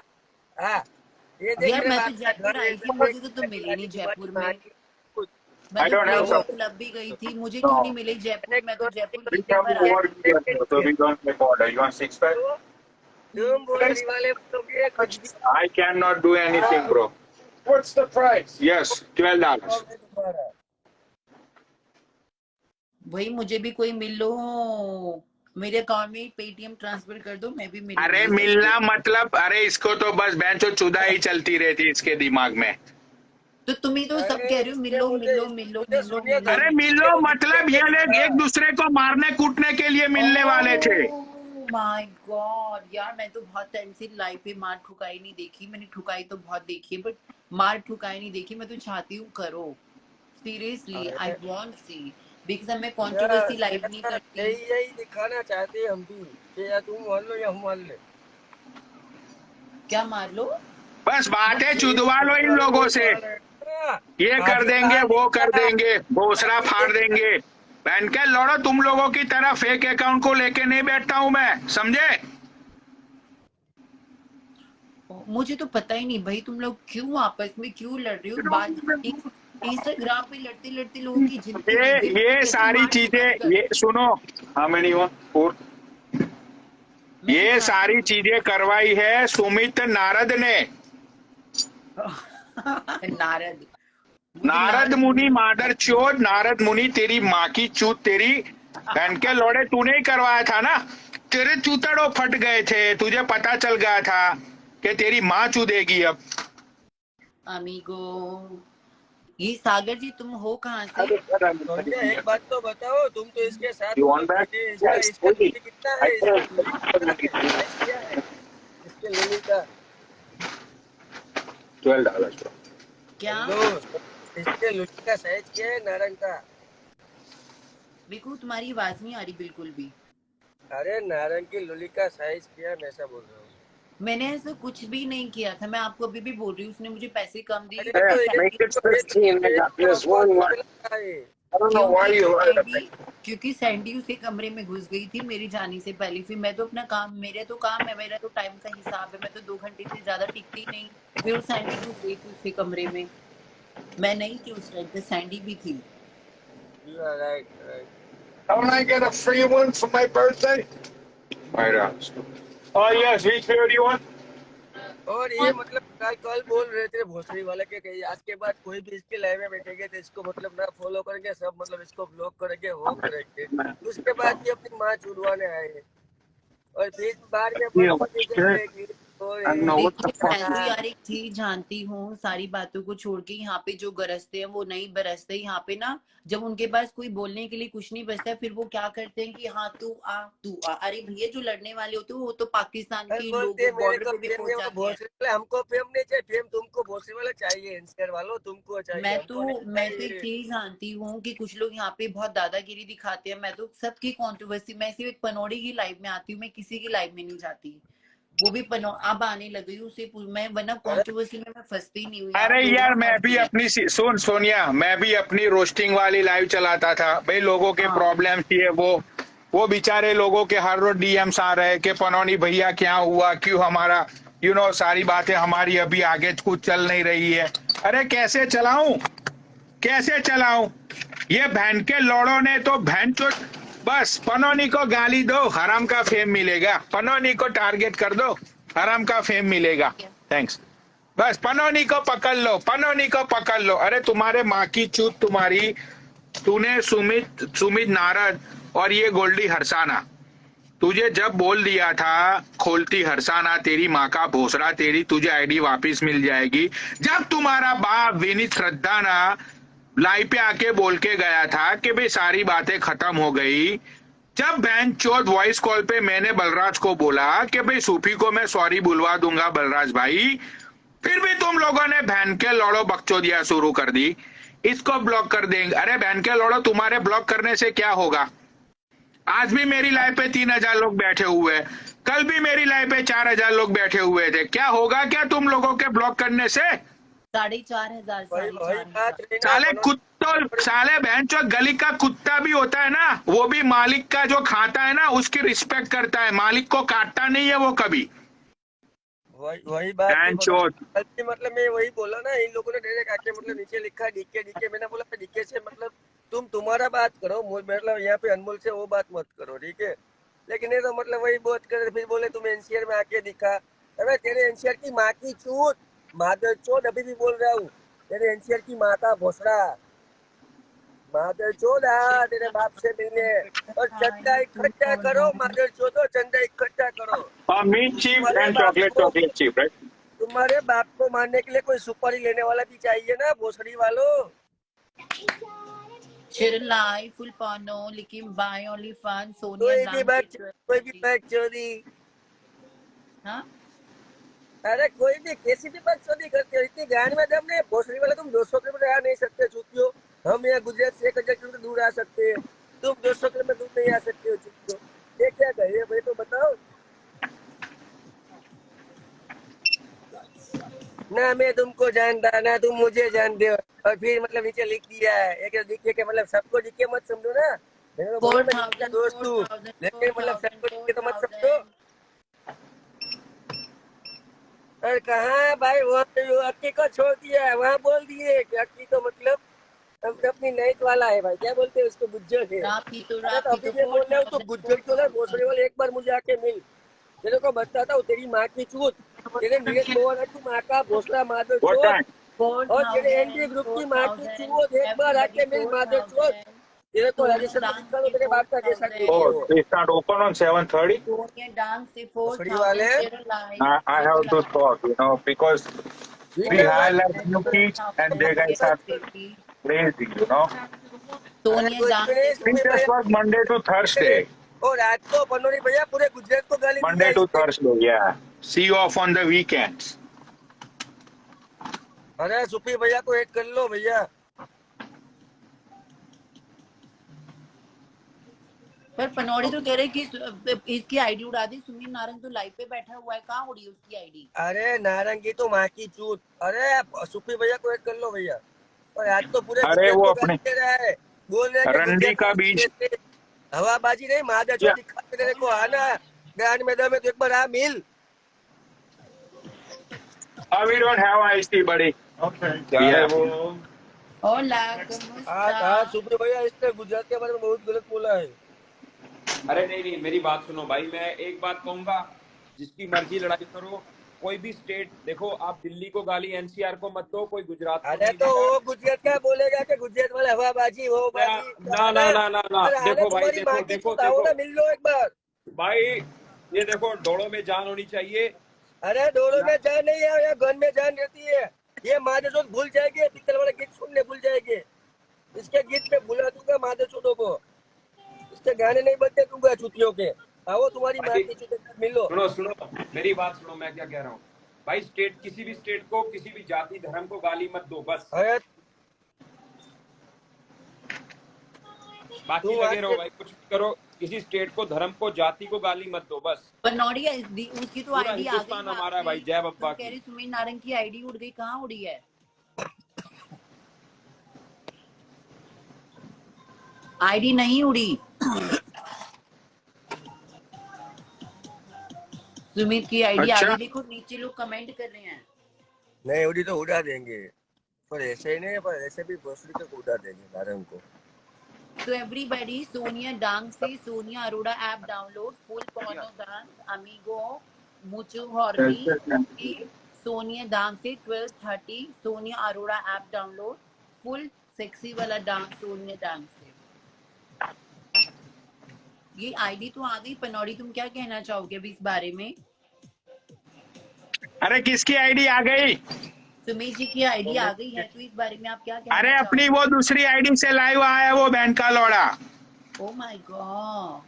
ये देख यार तेरे मैं तो बाप का जयपुर घर, आई थी, मुझे तो तुम मिले नहीं जयपुर में। मैं I तो don't have platinum some. Club भी गई थी, मुझे क्यों नहीं मिले जयपुर? मैं तो जयपुर We कितनी have bar to I. work together, so we don't make order. You want 6 pack? तुम भोसड़ी वाले बोलोगे कुछ भी। I cannot do anything, bro. What's the price? Yes, $12. तुम्हारा भाई मुझे भी कोई मिल लो, मेरे अकाउंट में पेटीएम ट्रांसफर कर दो, मैं भी मिलूंगी अरे सबसे। मिलना मतलब, अरे इसको तो बस बेंचो चुदा ही चलती रहती इसके दिमाग में। तो तुम ही तो सब कह रहे हो मिलो मिलो मिलो मिलो मिलो। अरे मिलो मतलब ये लोग एक दूसरे को मारने कूटने के लिए मिलने वाले थे। माय गॉड यार, मैं तो बहुत टाइम से लाइफ पे मार ठुकाई नहीं देखी। मैंने ठुकाई तो बहुत देखी है, बट मार ठुकाई नहीं देखी। मैं तो चाहती हूँ करो, seriously I want see, because मैं कंट्रोवर्सी लाइव नहीं करती। यही दिखाना चाहते हैं हम भी कि या तुम मान लो या हम मान ले। क्या मार लो? बस बातें चुदवा लो इन लोगों से, ये कर देंगे वो कर देंगे, भोसड़ा फाड़ देंगे। बहन के लड़ो, तुम लोगों की तरह फेक अकाउंट को लेके नहीं बैठता हूं मैं, समझे? मुझे तो पता ही नहीं भाई, तुम लोग क्यों आपस में क्यों लड़ रहे हो? बात इंस्टाग्राम पे लड़ते लड़ते लोगों की जिंदगी, ये सारी चीजें, ये सुनो, हाँ मैंने ये सारी चीजें करवाई है सुमित नारद ने। नारद मुनि मादर चोद, नारद मुनि तेरी माँ की चूत, तेरी बहन के लोड़े तूने ही करवाया था ना। तेरे चूतड़ो फट गए थे, तुझे पता चल गया था कि तेरी माँ चूदेगी अब। अमीगो, ये सागर जी तुम हो कहाँ से? एक बात तो बताओ, तुम तो इसके साथ इसका कितना है, इसके लोनी का $12। क्या इसके लोनी का साइज क्या है नारंग का? बिल्कुल तुम्हारी आवाज नहीं आ रही बिल्कुल भी। अरे नारंग की लोली का साइज क्या है, मैं ऐसा बोल रहा हूँ। मैंने ऐसा कुछ भी नहीं किया था, मैं आपको अभी भी बोल रही हूँ, उसने मुझे पैसे कम दिए। Make it 16, I got this one. I don't know why you क्योंकि सैंडी उसके कमरे में घुस गई थी मेरी जाने से पहले। फिर मैं तो अपना काम, काम है, मेरा तो टाइम का हिसाब है, मैं तो 2 घंटे से ज्यादा टिकती नहीं। फिर वो सैंडी घुस गई थी उसके कमरे में, मैं नहीं थी उस टाइम पे, सैंडी भी थी। You are right, right. Don't I get a free one for my birthday? Right. Oh yes, which flavor do you want? और ये मतलब कल बोल रहे थे भोसड़ी वाले के कहीं आज के बाद कोई भी इसके लाइव में बैठेंगे तो इसको मतलब ना फॉलो करेंगे सब, मतलब इसको ब्लॉक करेंगे, वो करेंगे। उसके बाद भी अपनी माँ छुड़वाने आए और फिर बाद में अपन को दिखेगी। देखिए मैं यार एक चीज जानती हूँ, सारी बातों को छोड़ के यहाँ पे जो गरजते हैं वो नहीं बरसते। यहाँ पे ना जब उनके पास कोई बोलने के लिए कुछ नहीं बचता है, फिर वो क्या करते हैं कि हाँ तू आ तू आ। अरे भैया जो लड़ने वाले होते हैं वो तो पाकिस्तान के लोग बॉर्डर पे भी पहुंच जाते हैं। हमको फेम नहीं चाहिए, फेम तुमको भोसड़ी वाला चाहिए, इंस्टार वालों तुमको चाहिए। मैं तो एक चीज जानती हूँ कि कुछ लोग यहाँ पे बहुत दादागिरी दिखाते हैं। मैं तो सबकी कंट्रोवर्सी, मैं सिर्फ एक पनौड़ी की लाइव में आती हूँ, मैं किसी की लाइव में नहीं जाती। वो भी अब आने लगी हूँ उसे, मैं वरना कंट्रोवर्सी में मैं फंसती नहीं हुई। अरे यार मैं भी अपनी सुन सोनिया, मैं भी अपनी रोस्टिंग वाली लाइव चलाता था भाई। लोगों के प्रॉब्लम थी, वो बेचारे लोगों के हर रोज डीएम्स आ रहे कि पनौनी भैया क्या हुआ, क्यों हमारा सारी बातें हमारी अभी आगे कुछ चल नहीं रही है। अरे कैसे चलाऊं? ये बहन के लोड़ों ने तो बहन चो, बस पनौनी को गाली दो, हराम का फेम मिलेगा। पनौनी को टारगेट कर दो, हराम का फेम मिलेगा। थैंक्स। बस पनौनी को पकड़ लो। अरे तुम्हारे माँ की चूत तुम्हारी, तूने सुमित नारद और ये गोल्डी हरसाना, तुझे जब बोल दिया था खोलती हरसाना तेरी माँ का भोसड़ा, तेरी तुझे आईडी वापस मिल जाएगी। जब तुम्हारा बाप विनीत श्रद्धा ना लाइव पे आके बोल के गया था कि भाई सारी बातें खत्म हो गई, जब बहन चौथ वॉइस कॉल पे मैंने बलराज को बोला कि भाई सूफी को मैं सॉरी बुलवा दूंगा बलराज भाई, फिर भी तुम लोगों ने बहन के लौड़ो बकचोदिया शुरू कर दी। इसको ब्लॉक कर देंगे। अरे बहन के लौड़ो, तुम्हारे ब्लॉक करने से क्या होगा? आज भी मेरी लाइव पे 3000 लोग बैठे हुए हैं, कल भी मेरी लाइव पे 4000 लोग बैठे हुए थे। क्या होगा क्या तुम लोगों के ब्लॉक करने से? 4500 साले कुत्तों, साले बहन चो गली का कुत्ता भी होता है ना, वो भी मालिक का जो खाता है ना उसकी रिस्पेक्ट करता है, मालिक को काटता नहीं है वो कभी। वही बात मतलब मैं वही बोला ना, इन लोगों ने डायरेक्ट आके मतलब नीचे लिखा डीके। मैंने बोला डीके से मतलब तुम्हारा बात करो, मतलब यहाँ पे अनमोल से वो बात मत करो, ठीक है। लेकिन ये तो मतलब वही बात करे, फिर बोले तुम एनसीआर में आके दिखा। अरे तेरे एनसीआर की माँ की चूत, माधर चोद, अभी भी बोल रहा हूँ, तेरे एनसीआर की माँ का भोसड़ा, माधर चोद आ तेरे बाप से मिलने और चंदा इकट्ठा करो। माधर चोदो चंदा इकट्ठा करो। Chocolate chip, right? तुम्हारे बाप को मारने के लिए कोई सुपारी लेने वाला भी चाहिए ना भोसड़ी वालों। Chirlai, full porno, लेकिन buy only fun, Sonia कोई भी बकचोदी, हाँ? अरे कोई भी कैसी भी बकचोदी करते हो, इतनी गाड़ी में दम नहीं। भोसड़ी वाले तुम 200 किलोमीटर आ नहीं सकते चुतियो, हम यहाँ गुजरात से 1000 किलोमीटर दूर आ सकते हैं, तुम 200 किलोमीटर दूर नहीं आ सकते हो चुतियो। ये क्या कहिए भाई, तो बताओ ना। मैं तुमको जानता ना तुम मुझे जानते हो, और फिर मतलब नीचे लिख दिया है एक डीके के, मतलब सबको डीके मत समझो ना। मैंने तो बोला मैं दोस्त हूँ, लेकिन मतलब सबको डीके तो मत समझो। और कहाँ है भाई वो अक्की को छोड़ दिया है, वहाँ बोल दिए कि अक्की तो मतलब अपनी नाइट वाला है भाई, क्या बोलते हैं उसको, गुज्जर है। अभी मैं बोल रहा हूँ तो गुज्जर क्यों ना, भोसड़ी वाले एक बार मुझे आके मिल, तेरे को बताता हूँ तेरी माँ की चूत, तेरे नीरज मोहन की माँ का भोसड़ा माधव चोट, और तेरे एनडी ग्रुप की माँ की चूत, एक बार आके मिल माधव चोट। तेरे को राजेश्वर को दिखा दो तेरे बाप का कैसा they start open on 7:30. भोसड़ी वाले I have to talk, because we have like new kids and they guys are crazy, We just work Monday to Thursday. और रात को बनोरी भैया पूरे गुजरात को गाली Monday to Thursday, yeah. See you off on the weekends. अरे soupy भैया को ऐड कर लो भैया। पर पनौड़ी तो कह रहे कि इसकी आईडी उड़ा दी। सुमित नारंग तो लाइव पे बैठा हुआ है, कहाँ उड़ी उसकी आईडी? अरे नारंगी तो माँ की चूत। अरे सुपी भैया को ऐड कर लो भैया। और आज तो पूरे अरे वो अपने बोल रहे रंडी का बीज हवाबाजी नहीं, महादेव दिखा के तेरे को आना ग्रैंड मैदान में, तो एक बार आ मिल। We don't have iced tea, buddy. क्या है वो? होला हाँ सुप्रियो भैया, इसने गुजरात के बारे में बहुत गलत बोला है। अरे नहीं नहीं, मेरी बात सुनो भाई, मैं एक बात कहूंगा, जिसकी मर्जी लड़ाई करो, कोई भी स्टेट देखो, आप दिल्ली को गाली एनसीआर को मत दो, कोई गुजरात को अरे नहीं तो देगा। वो गुजरात का बोलेगा कि गुजरात वाले हवाबाजी हो बाजी। ना ना ना ना ना, देखो भाई, देखो देखो देखो मिल लो एक बार भाई, ये देखो, डोड़ों में जान होनी चाहिए। अरे डोरों में जान नहीं है, या गन में जान रहती है। ये महादेव भूल जाएंगे, पिक्चर वाले गीत सुनने भूल जाएंगे। इसके गीत में भुला दूंगा महादेव को, इसके गाने नहीं बदले दूंगा चुतियों के। आओ तुम्हारी माँ की चुतियों से मिलो। सुनो सुनो, मेरी बात सुनो, मैं क्या कह रहा हूँ भाई, स्टेट, किसी भी स्टेट को, किसी भी जाति धर्म को गाली मत दो, बस। बाकी लगे रहो भाई, कुछ भी करो, किसी स्टेट को, धर्म को, जाति को गाली मत दो, बस। पर नौड़िया उसकी तो आईडी आ गई, हमारा है भाई, जय बप्पा कह रही सुमित नारंग की आईडी उड़ गई, कहाँ उड़ी है? आईडी नहीं उड़ी। सुमित की आईडी आ गई, देखो नीचे लोग कमेंट कर रहे हैं। नहीं उड़ी तो उड़ा देंगे, पर ऐसे ही नहीं, पर ऐसे भी भोसड़ी तक उड़ा देंगे नारंग को। So everybody, Sonia Dang से Sonia Arora app download, full porno dance, amigo, mucho horny, Sonia Dang से 12:30, Sonia Arora app download, full sexy वाला डांस Sonia Dang से। ये आईडी तो आ गई, पनौड़ी तुम क्या कहना चाहोगे अभी इस बारे में? अरे किसकी आईडी आ गई? सुमित जी की आईडी आ गई है, तो इस बारे में आप क्या कहना अरे चाहोगे? अपनी वो दूसरी आईडी से लाइव आया है वो बहन का लौड़ा। ओह माय गॉड,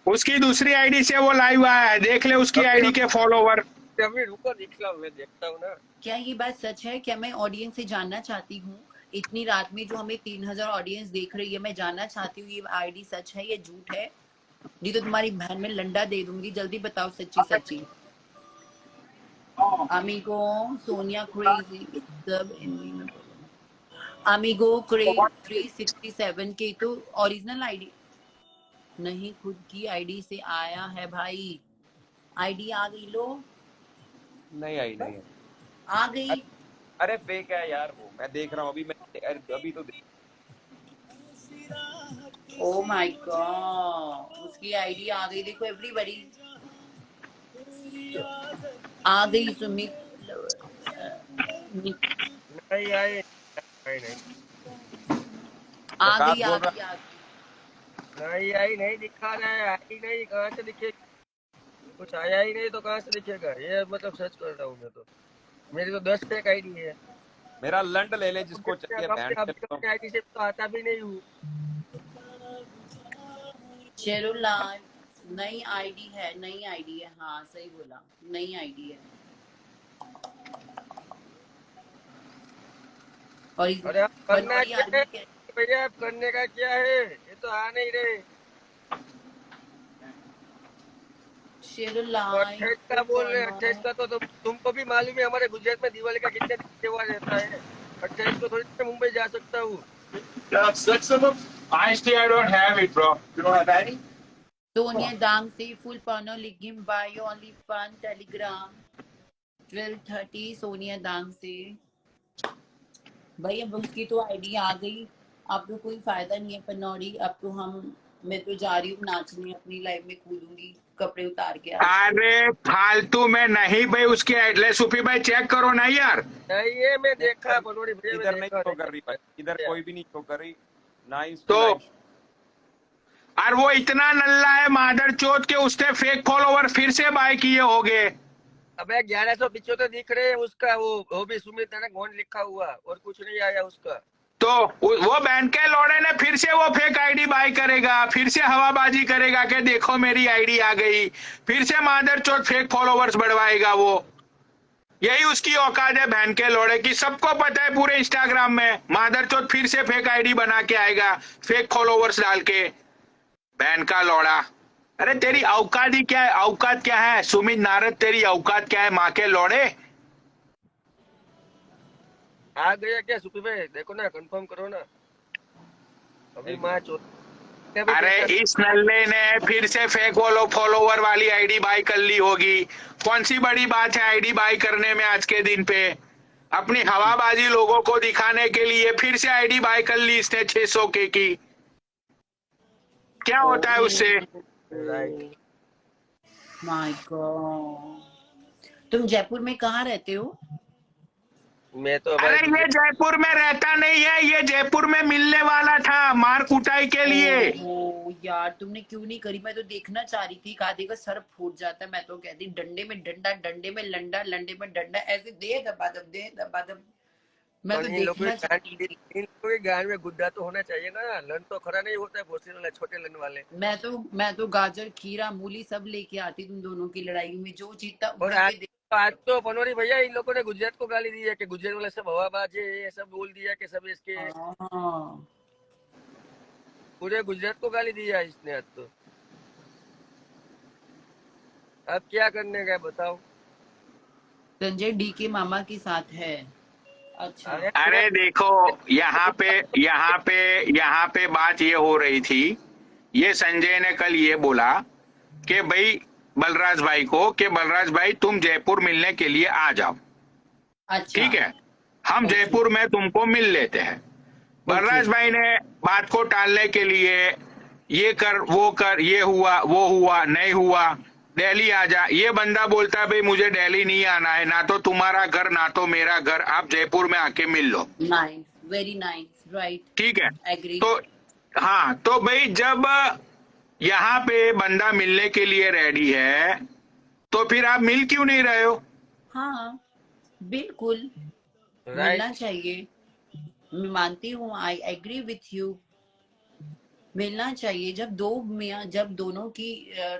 उसकी दूसरी आईडी से वो लाइव आया है, देख ले उसकी आईडी के फॉलोवर। अभी रुको दिखला, मैं देखता हूँ ना। क्या ये बात सच है? क्या मैं ऑडियंस से जानना चाहती हूँ, इतनी रात में जो हमें 3000 ऑडियंस देख रही है, मैं जानना चाहती हूँ ये आईडी सच है या झूठ है? नहीं तो तुम्हारी बहन में लंडा दे दूंगी, जल्दी बताओ सच्ची सच्ची। अमीगो सोनिया क्रेजी सब अमीगो क्रेज 367 के तो ओरिजिनल आईडी नहीं, खुद की आईडी से आया है भाई। आईडी आ गई लो? नहीं आई, नहीं आ गई। अरे फेक है यार वो, मैं देख रहा हूँ अभी, मैं अभी तो ओह माय गॉड, उसकी आईडी आ गई, देखो एवरीबॉडी आ गई। सुमित नहीं आई, नहीं आ गई, आ गई, आ गई। नहीं आई, नहीं दिखा रहा है, आई नहीं, कहाँ से दिखेगा? कुछ आया ही नहीं तो कहाँ से दिखेगा? ये मतलब सर्च कर रहा हूँ मैं तो, मेरी तो 10 फेक आईडी है। मेरा लंड ले ले जिसको चाहिए, आईडी से तो आता भी नहीं हूँ। चलो लाइव, नई आईडी है, नई आईडी है, हाँ सही बोला, नई आईडी है। और अरे आप करना क्या है भैया, आप करने का क्या है? ये तो आ नहीं रहे। 28 का बोल रहे, 28 का तो तुमको भी मालूम है हमारे गुजरात में दिवाली का कितने त्योहार रहता है। 28 को थोड़ी मैं मुंबई जा सकता हूँ। सोनिया दांग से फुल पानो link bio only fun Telegram 12:30 Sonia दांग से। भाई अब उसकी तो आईडी आ गई, अब तो कोई फायदा नहीं है पनौड़ी, अब तो मैं तो जा रही हूँ नाचने, अपनी लाइफ में कूदूंगी कपड़े उतार के। अरे फालतू में नहीं भाई, उसकी एड्रेस सुफी भाई चेक करो ना यार। नहीं ये मैं देखा पनौड़ी भैया, इधर नहीं शो कर रही भाई, इधर कोई भी नहीं शो कर रही ना ही तो। और वो इतना नल्ला है मादर चोत के, उसने फेक फॉलोवर फिर से बाय किए होंगे। अबे 1175 दिख रहे हैं उसका, वो भी सुमित नारंग गोंड लिखा हुआ, और कुछ नहीं आया उसका। तो वो बैंड के लौड़े ने फिर से वो फेक आईडी बाय करेगा, फिर से हवाबाजी करेगा कि देखो मेरी आईडी आ गई, फिर से मादर चोत फेक फॉलोवर्स बढ़वाएगा वो। यही उसकी औकात है बहन के लौड़े की, सबको पता है पूरे इंस्टाग्राम में मादर चोत फिर से फेक आईडी बना के आएगा, फेक फॉलोवर्स डाल के। बहन का लौड़ा, अरे तेरी औकात ही क्या है? औकात क्या है सुमित नारद, तेरी औकात क्या है माँ के लौड़े? आ गया क्या सुपी भाई? देखो ना, कंफर्म करो ना, अभी माँ चोत। अरे इस नल्ले ने फिर से फेक फॉलोवर वाली आईडी बाई कर ली होगी। कौन सी बड़ी बात है आईडी बाई करने में आज के दिन पे? अपनी हवाबाजी लोगों को दिखाने के लिए फिर से आईडी बाई कर ली इसने 600 के की। क्या होता है उससे? राइट। माय गॉड, तुम जयपुर में कहाँ रहते हो? मैं तो अरे ये जयपुर में रहता नहीं है, ये जयपुर में मिलने वाला था मार कुटाई के लिए। ओह यार, तुमने क्यों नहीं करी? मैं तो देखना चाह रही थी। आधे का सर फूट जाता है। मैं तो कहती डंडे में डंडा, डंडे में लंडा, लंडे में डंडा, ऐसे दे दबादब, दे दबादब। मैं तो इन लोगों देखना के गान में गुद्दा तो होना चाहिए ना। लन तो खरा नहीं होता है भोसले वाला, छोटे लन वाले। मैं तो गाजर, खीरा, मूली सब लेके आती तुम दोनों की लड़ाई में। जो जीतता और आज तो पनोरी भैया इन लोगों ने गुजरात को गाली दी है कि गुजरात वाले सब हवाबाज है, ये सब बोल दिया कि सब इसके पूरे गुजरात को गाली दी है इसने आज तो। अब क्या करने का बताओ? संजय डी के मामा के साथ है। अच्छा, अरे देखो यहाँ पे बात ये हो रही थी, ये संजय ने कल ये बोला कि भाई बलराज भाई को कि बलराज भाई तुम जयपुर मिलने के लिए आ जाओ। अच्छा, ठीक है, हम जयपुर में तुमको मिल लेते हैं। बलराज भाई ने बात को टालने के लिए ये कर वो कर, ये हुआ वो हुआ, नहीं हुआ, दिल्ली आ जा। ये बंदा बोलता है भाई मुझे दिल्ली नहीं आना है, ना तो तुम्हारा घर ना तो मेरा घर, आप जयपुर में आके मिल लो। नाइस, वेरी नाइस, राइट, ठीक है, एग्री। तो हाँ, तो भाई जब यहाँ पे बंदा मिलने के लिए रेडी है तो फिर आप मिल क्यों नहीं रहे हो? हाँ बिल्कुल, मिलना चाहिए। मैं मानती हूँ, आई एग्री विथ यू। मिलना चाहिए। जब दोनों की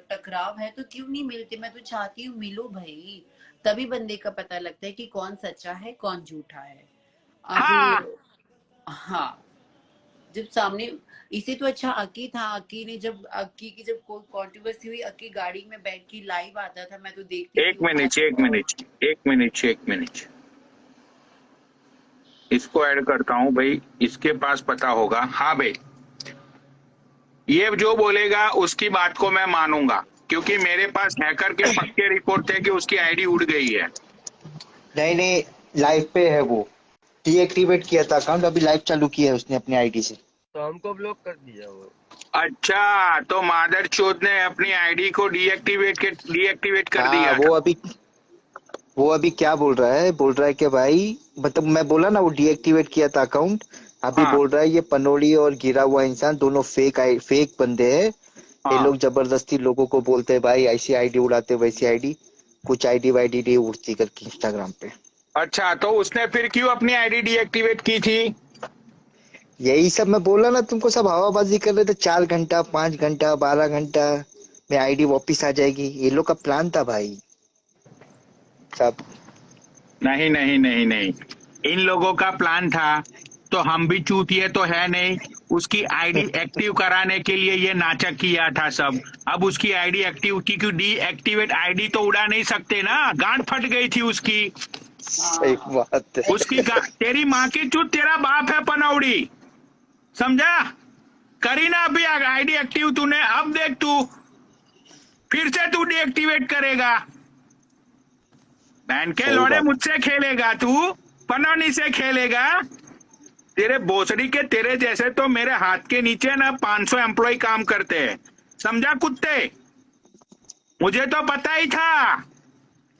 टकराव है तो क्यों नहीं मिलते? मैं तो चाहती हूँ मिलो भाई, तभी बंदे का पता लगता है कि कौन सच्चा है कौन झूठा है। अभी हाँ, जब सामने इसे तो अच्छा अक्की था। अक्की ने जब अक्की की जब कोई कंट्रोवर्सी हुई, अक्की गाड़ी में बैठ के लाइव आता था, मैं तो देखती थी। एक मिनट इसको ऐड करता हूँ भाई, इसके पास पता होगा। हाँ भाई, ये जो बोलेगा उसकी बात को मैं मानूंगा, क्योंकि मेरे पास हैकर के पक्के रिपोर्ट थे कि उसकी आईडी उड़ गई है। नहीं, लाइव पे है वो। डीएक्टिवेट किया था अकाउंट, अभी लाइव चालू किया है उसने अपनी आईडी से। तो हमको ब्लॉक कर दिया वो। अच्छा, तो मादर चोद ने अपनी आईडी को डीएक्टिवेट कर दिया। वो अभी क्या बोल रहा है कि भाई, मतलब मैं बोला ना वो डीएक्टिवेट किया था अकाउंट, अभी बोल रहा है ये पनोली और गिरा हुआ इंसान दोनों फेक बंदे हैं। ये लोग जबरदस्ती लोगों को बोलते हैं भाई ऐसी आईडी उड़ाते वैसी आईडी, कुछ आईडी वाईडी नहीं उड़ती करके इंस्टाग्राम पे। अच्छा, तो उसने फिर क्यों अपनी आईडी डीएक्टिवेट की थी? यही सब मैं बोला ना तुमको, सब हवाबाजी कर रहे थे। 4 घंटा 5 घंटा 12 घंटा में आईडी वापिस आ जाएगी, ये लोग का प्लान था भाई सब। नहीं, इन लोगों का प्लान था तो हम भी चूतिए तो है नहीं। उसकी आईडी एक्टिव कराने के लिए ये नाटक किया था सब। अब उसकी आईडी एक्टिव की, क्यों डीएक्टिवेट आईडी तो उड़ा नहीं सकते ना, गांड फट गई थी उसकी। सही बात है। उसकी तेरी माँ की चूत तेरा बाप है पनौड़ी, समझा? करी ना अभी आईडी एक्टिव तूने, अब देख तू फिर से तू डीएक्टिवेट करेगा। बहन के लौड़े मुझसे खेलेगा तू, पनौनी से खेलेगा। तेरे भोसड़ी के तेरे जैसे तो मेरे हाथ के नीचे ना 500 एम्प्लॉय काम करते हैं, समझा कुत्ते? मुझे तो पता ही था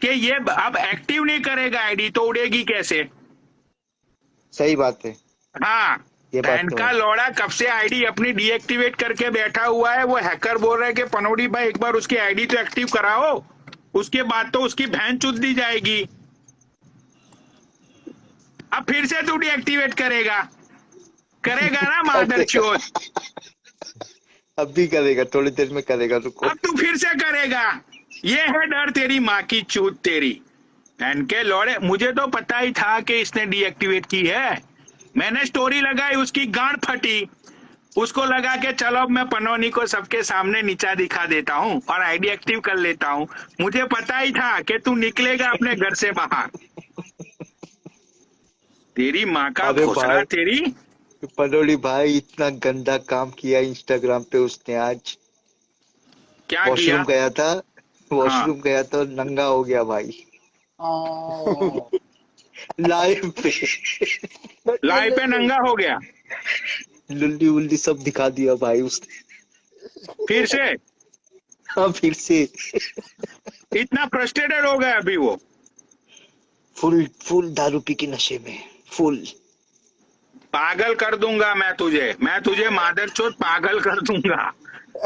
कि ये अब एक्टिव नहीं करेगा आईडी तो उड़ेगी कैसे। सही बात है। हाँ, बहन का लौड़ा कब से आईडी अपनी डीएक्टिवेट करके बैठा हुआ है। वो हैकर बोल रहा है कि पनौड़ी भाई एक बार उसकी आईडी तो एक्टिव कराओ, उसके बाद तो उसकी बहन चुद दी जाएगी। अब फिर से तू डीएक्टिवेट करेगा ना मादर चोद? अब भी करेगा, थोड़ी देर में करेगा, रुको। अब तू फिर से करेगा। ये है डर तेरी माँ की चूत तेरी बहन के लौड़े। मुझे तो पता ही था कि इसने डीएक्टिवेट की है। मैंने स्टोरी लगाई, उसकी गांड फटी। उसको लगा के चलो अब मैं पनौनी को सबके सामने नीचा दिखा देता हूँ और आईडी एक्टिव कर लेता हूँ। मुझे पता ही था कि तू निकलेगा अपने घर से बाहर। तेरी माँ का घोसला तेरी। पनोली भाई इतना गंदा काम किया इंस्टाग्राम पे उसने आज। क्या किया? वॉशरूम गया था, हाँ वॉशरूम गया तो नंगा हो गया भाई ओ लाइव पे। लाइव पे नंगा हो गया लुल्ली उल्ली सब दिखा दिया भाई उसने। फिर से? हाँ फिर से इतना फ्रस्ट्रेटेड हो गया अभी वो? फुल फुल दारू पी के नशे में फुल। पागल कर दूंगा मैं तुझे मादरचोद पागल कर दूंगा,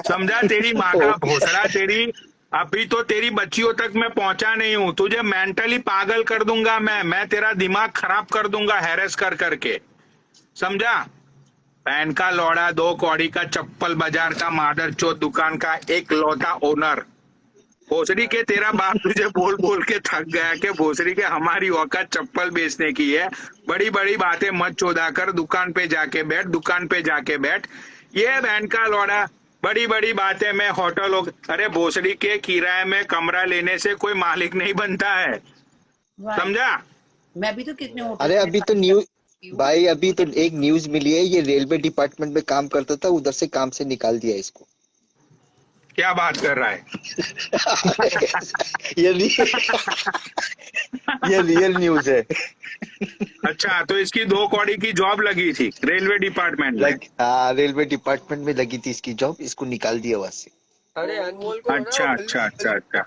समझा? तेरी माँ का भोसड़ा, तेरी अभी तो तेरी बच्चियों तक मैं पहुंचा नहीं हूँ, तुझे मेंटली पागल कर दूंगा मैं तेरा दिमाग खराब कर दूंगा हैरेस कर करके, समझा? पैन का लौड़ा, 2 कौड़ी का चप्पल बाजार का मादरचोद दुकान का एक लौता ओनर। भोसड़ी के तेरा बाप तुझे बोल बोल के थक गया कि भोसड़ी के हमारी औकात चप्पल बेचने की है, बड़ी बड़ी बातें मत चौधा कर, दुकान पे जाके बैठ। ये बहन का लौड़ा बड़ी बड़ी बातें में होटल हो। अरे भोसड़ी के किराए में कमरा लेने से कोई मालिक नहीं बनता है, भाई समझा? मैं भी तो कितने होटल अरे में अभी तो न्यूज भाई, अभी तो एक न्यूज मिली है, ये रेलवे डिपार्टमेंट में काम करता था, उधर से काम से निकाल दिया इसको। क्या बात कर रहा है? ये रियल न्यूज है। अच्छा, तो इसकी 2 कौड़ी की जॉब लगी थी रेलवे डिपार्टमेंट में? हाँ रेलवे डिपार्टमेंट में लगी थी इसकी जॉब, इसको निकाल दिया वहां से। अरे अनमोल को अच्छा अच्छा अच्छा अच्छा।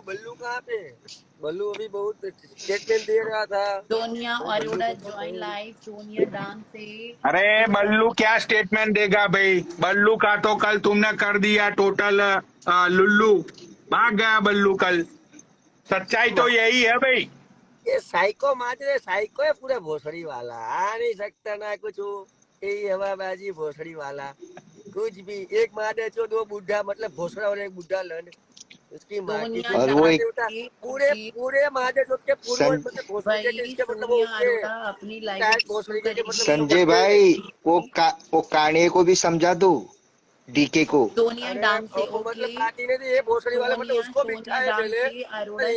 बल्लू कहाँ पे? बल्लू अभी बहुत स्टेटमेंट दे रहा था। Sonia Arora join live, Sonia dance से। अरे बल्लू क्या स्टेटमेंट देगा भाई? बल्लू का तो कल तुमने कर दिया टोटल लुल्लू, भाग गया बल्लू कल। सच्चाई तो यही है भाई। ये साइको मात्र साइको है पूरा भोसड़ी वाला, आ नहीं सकता ना कुछ हो, यही हवाबाजी भोसड़ी वाला, कुछ भी। एक मादे जो 2 बुढ़ा, मतलब भोसड़ा और एक बुढ़ा लंड, उसकी माँ की सोनिया और वो एक पूरे मादे जो के पूर्व, सं- मतलब भोसड़ी के इसके मतलब वो सोनिया उसके अरोड़ा अपनी लाइव शायद भोसड़ी के मतलब संजय भाई वो काने को भी समझा दो, डीके को। सोनिया अरे डांस से वो मतलब ओके। पार्टी ने दी ये भोसड़ी वाला, मतलब उसको बिठाए पहले,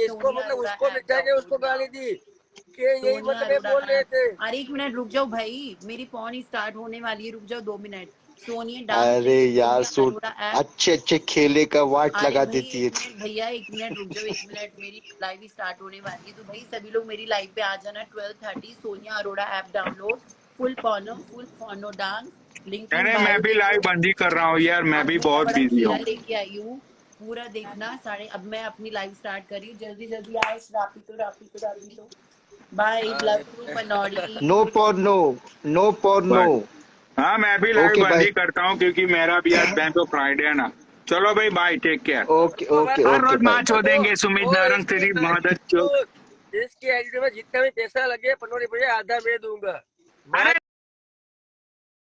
इसको मतलब उसको बिठाए ने उसको गाली दी कि यही मतलब ये बोल रहे थे। अरे 1 मिनट रुक जाओ भाई, मेरी फोन स्टार्ट होने वाली है, रुक जाओ 2 मिनट। सोनिया डांस अरे यार सुन, अच्छे खेले का वाट अरे लगा भाई, देती है। 1 मिनट भैया, 1 मिनट रुक जाओ, 1 मिनट, मेरी लाइव स्टार्ट होने वाली है, तो भाई सभी लोग मेरी लाइव पे आ जाना 12:30। Sonia Arora app download, full फोनो डांस लिंक। अरे मैं भी लाइव बंदी कर रहा हूँ यार, मैं भी बहुत बिजी हूँ। लेके आई हूँ, पूरा देखना। अब मैं अपनी लाइव स्टार्ट करी हूँ, जल्दी जल्दी आए। रापी तो बाय, लव यू पनौली। No porno. हाँ मैं भी लाइव ओके, बंदी बाय। करता हूँ क्योंकि मेरा भी आज बैंक ऑफ फ्राइडे है ना। चलो भाई बाय, टेक केयर। ओके हर रोज मैच हो देंगे सुमित नारंग तेरी मदद। इसकी एडिट में जितना भी पैसा लगे पनौली भैया आधा मैं दूंगा। अरे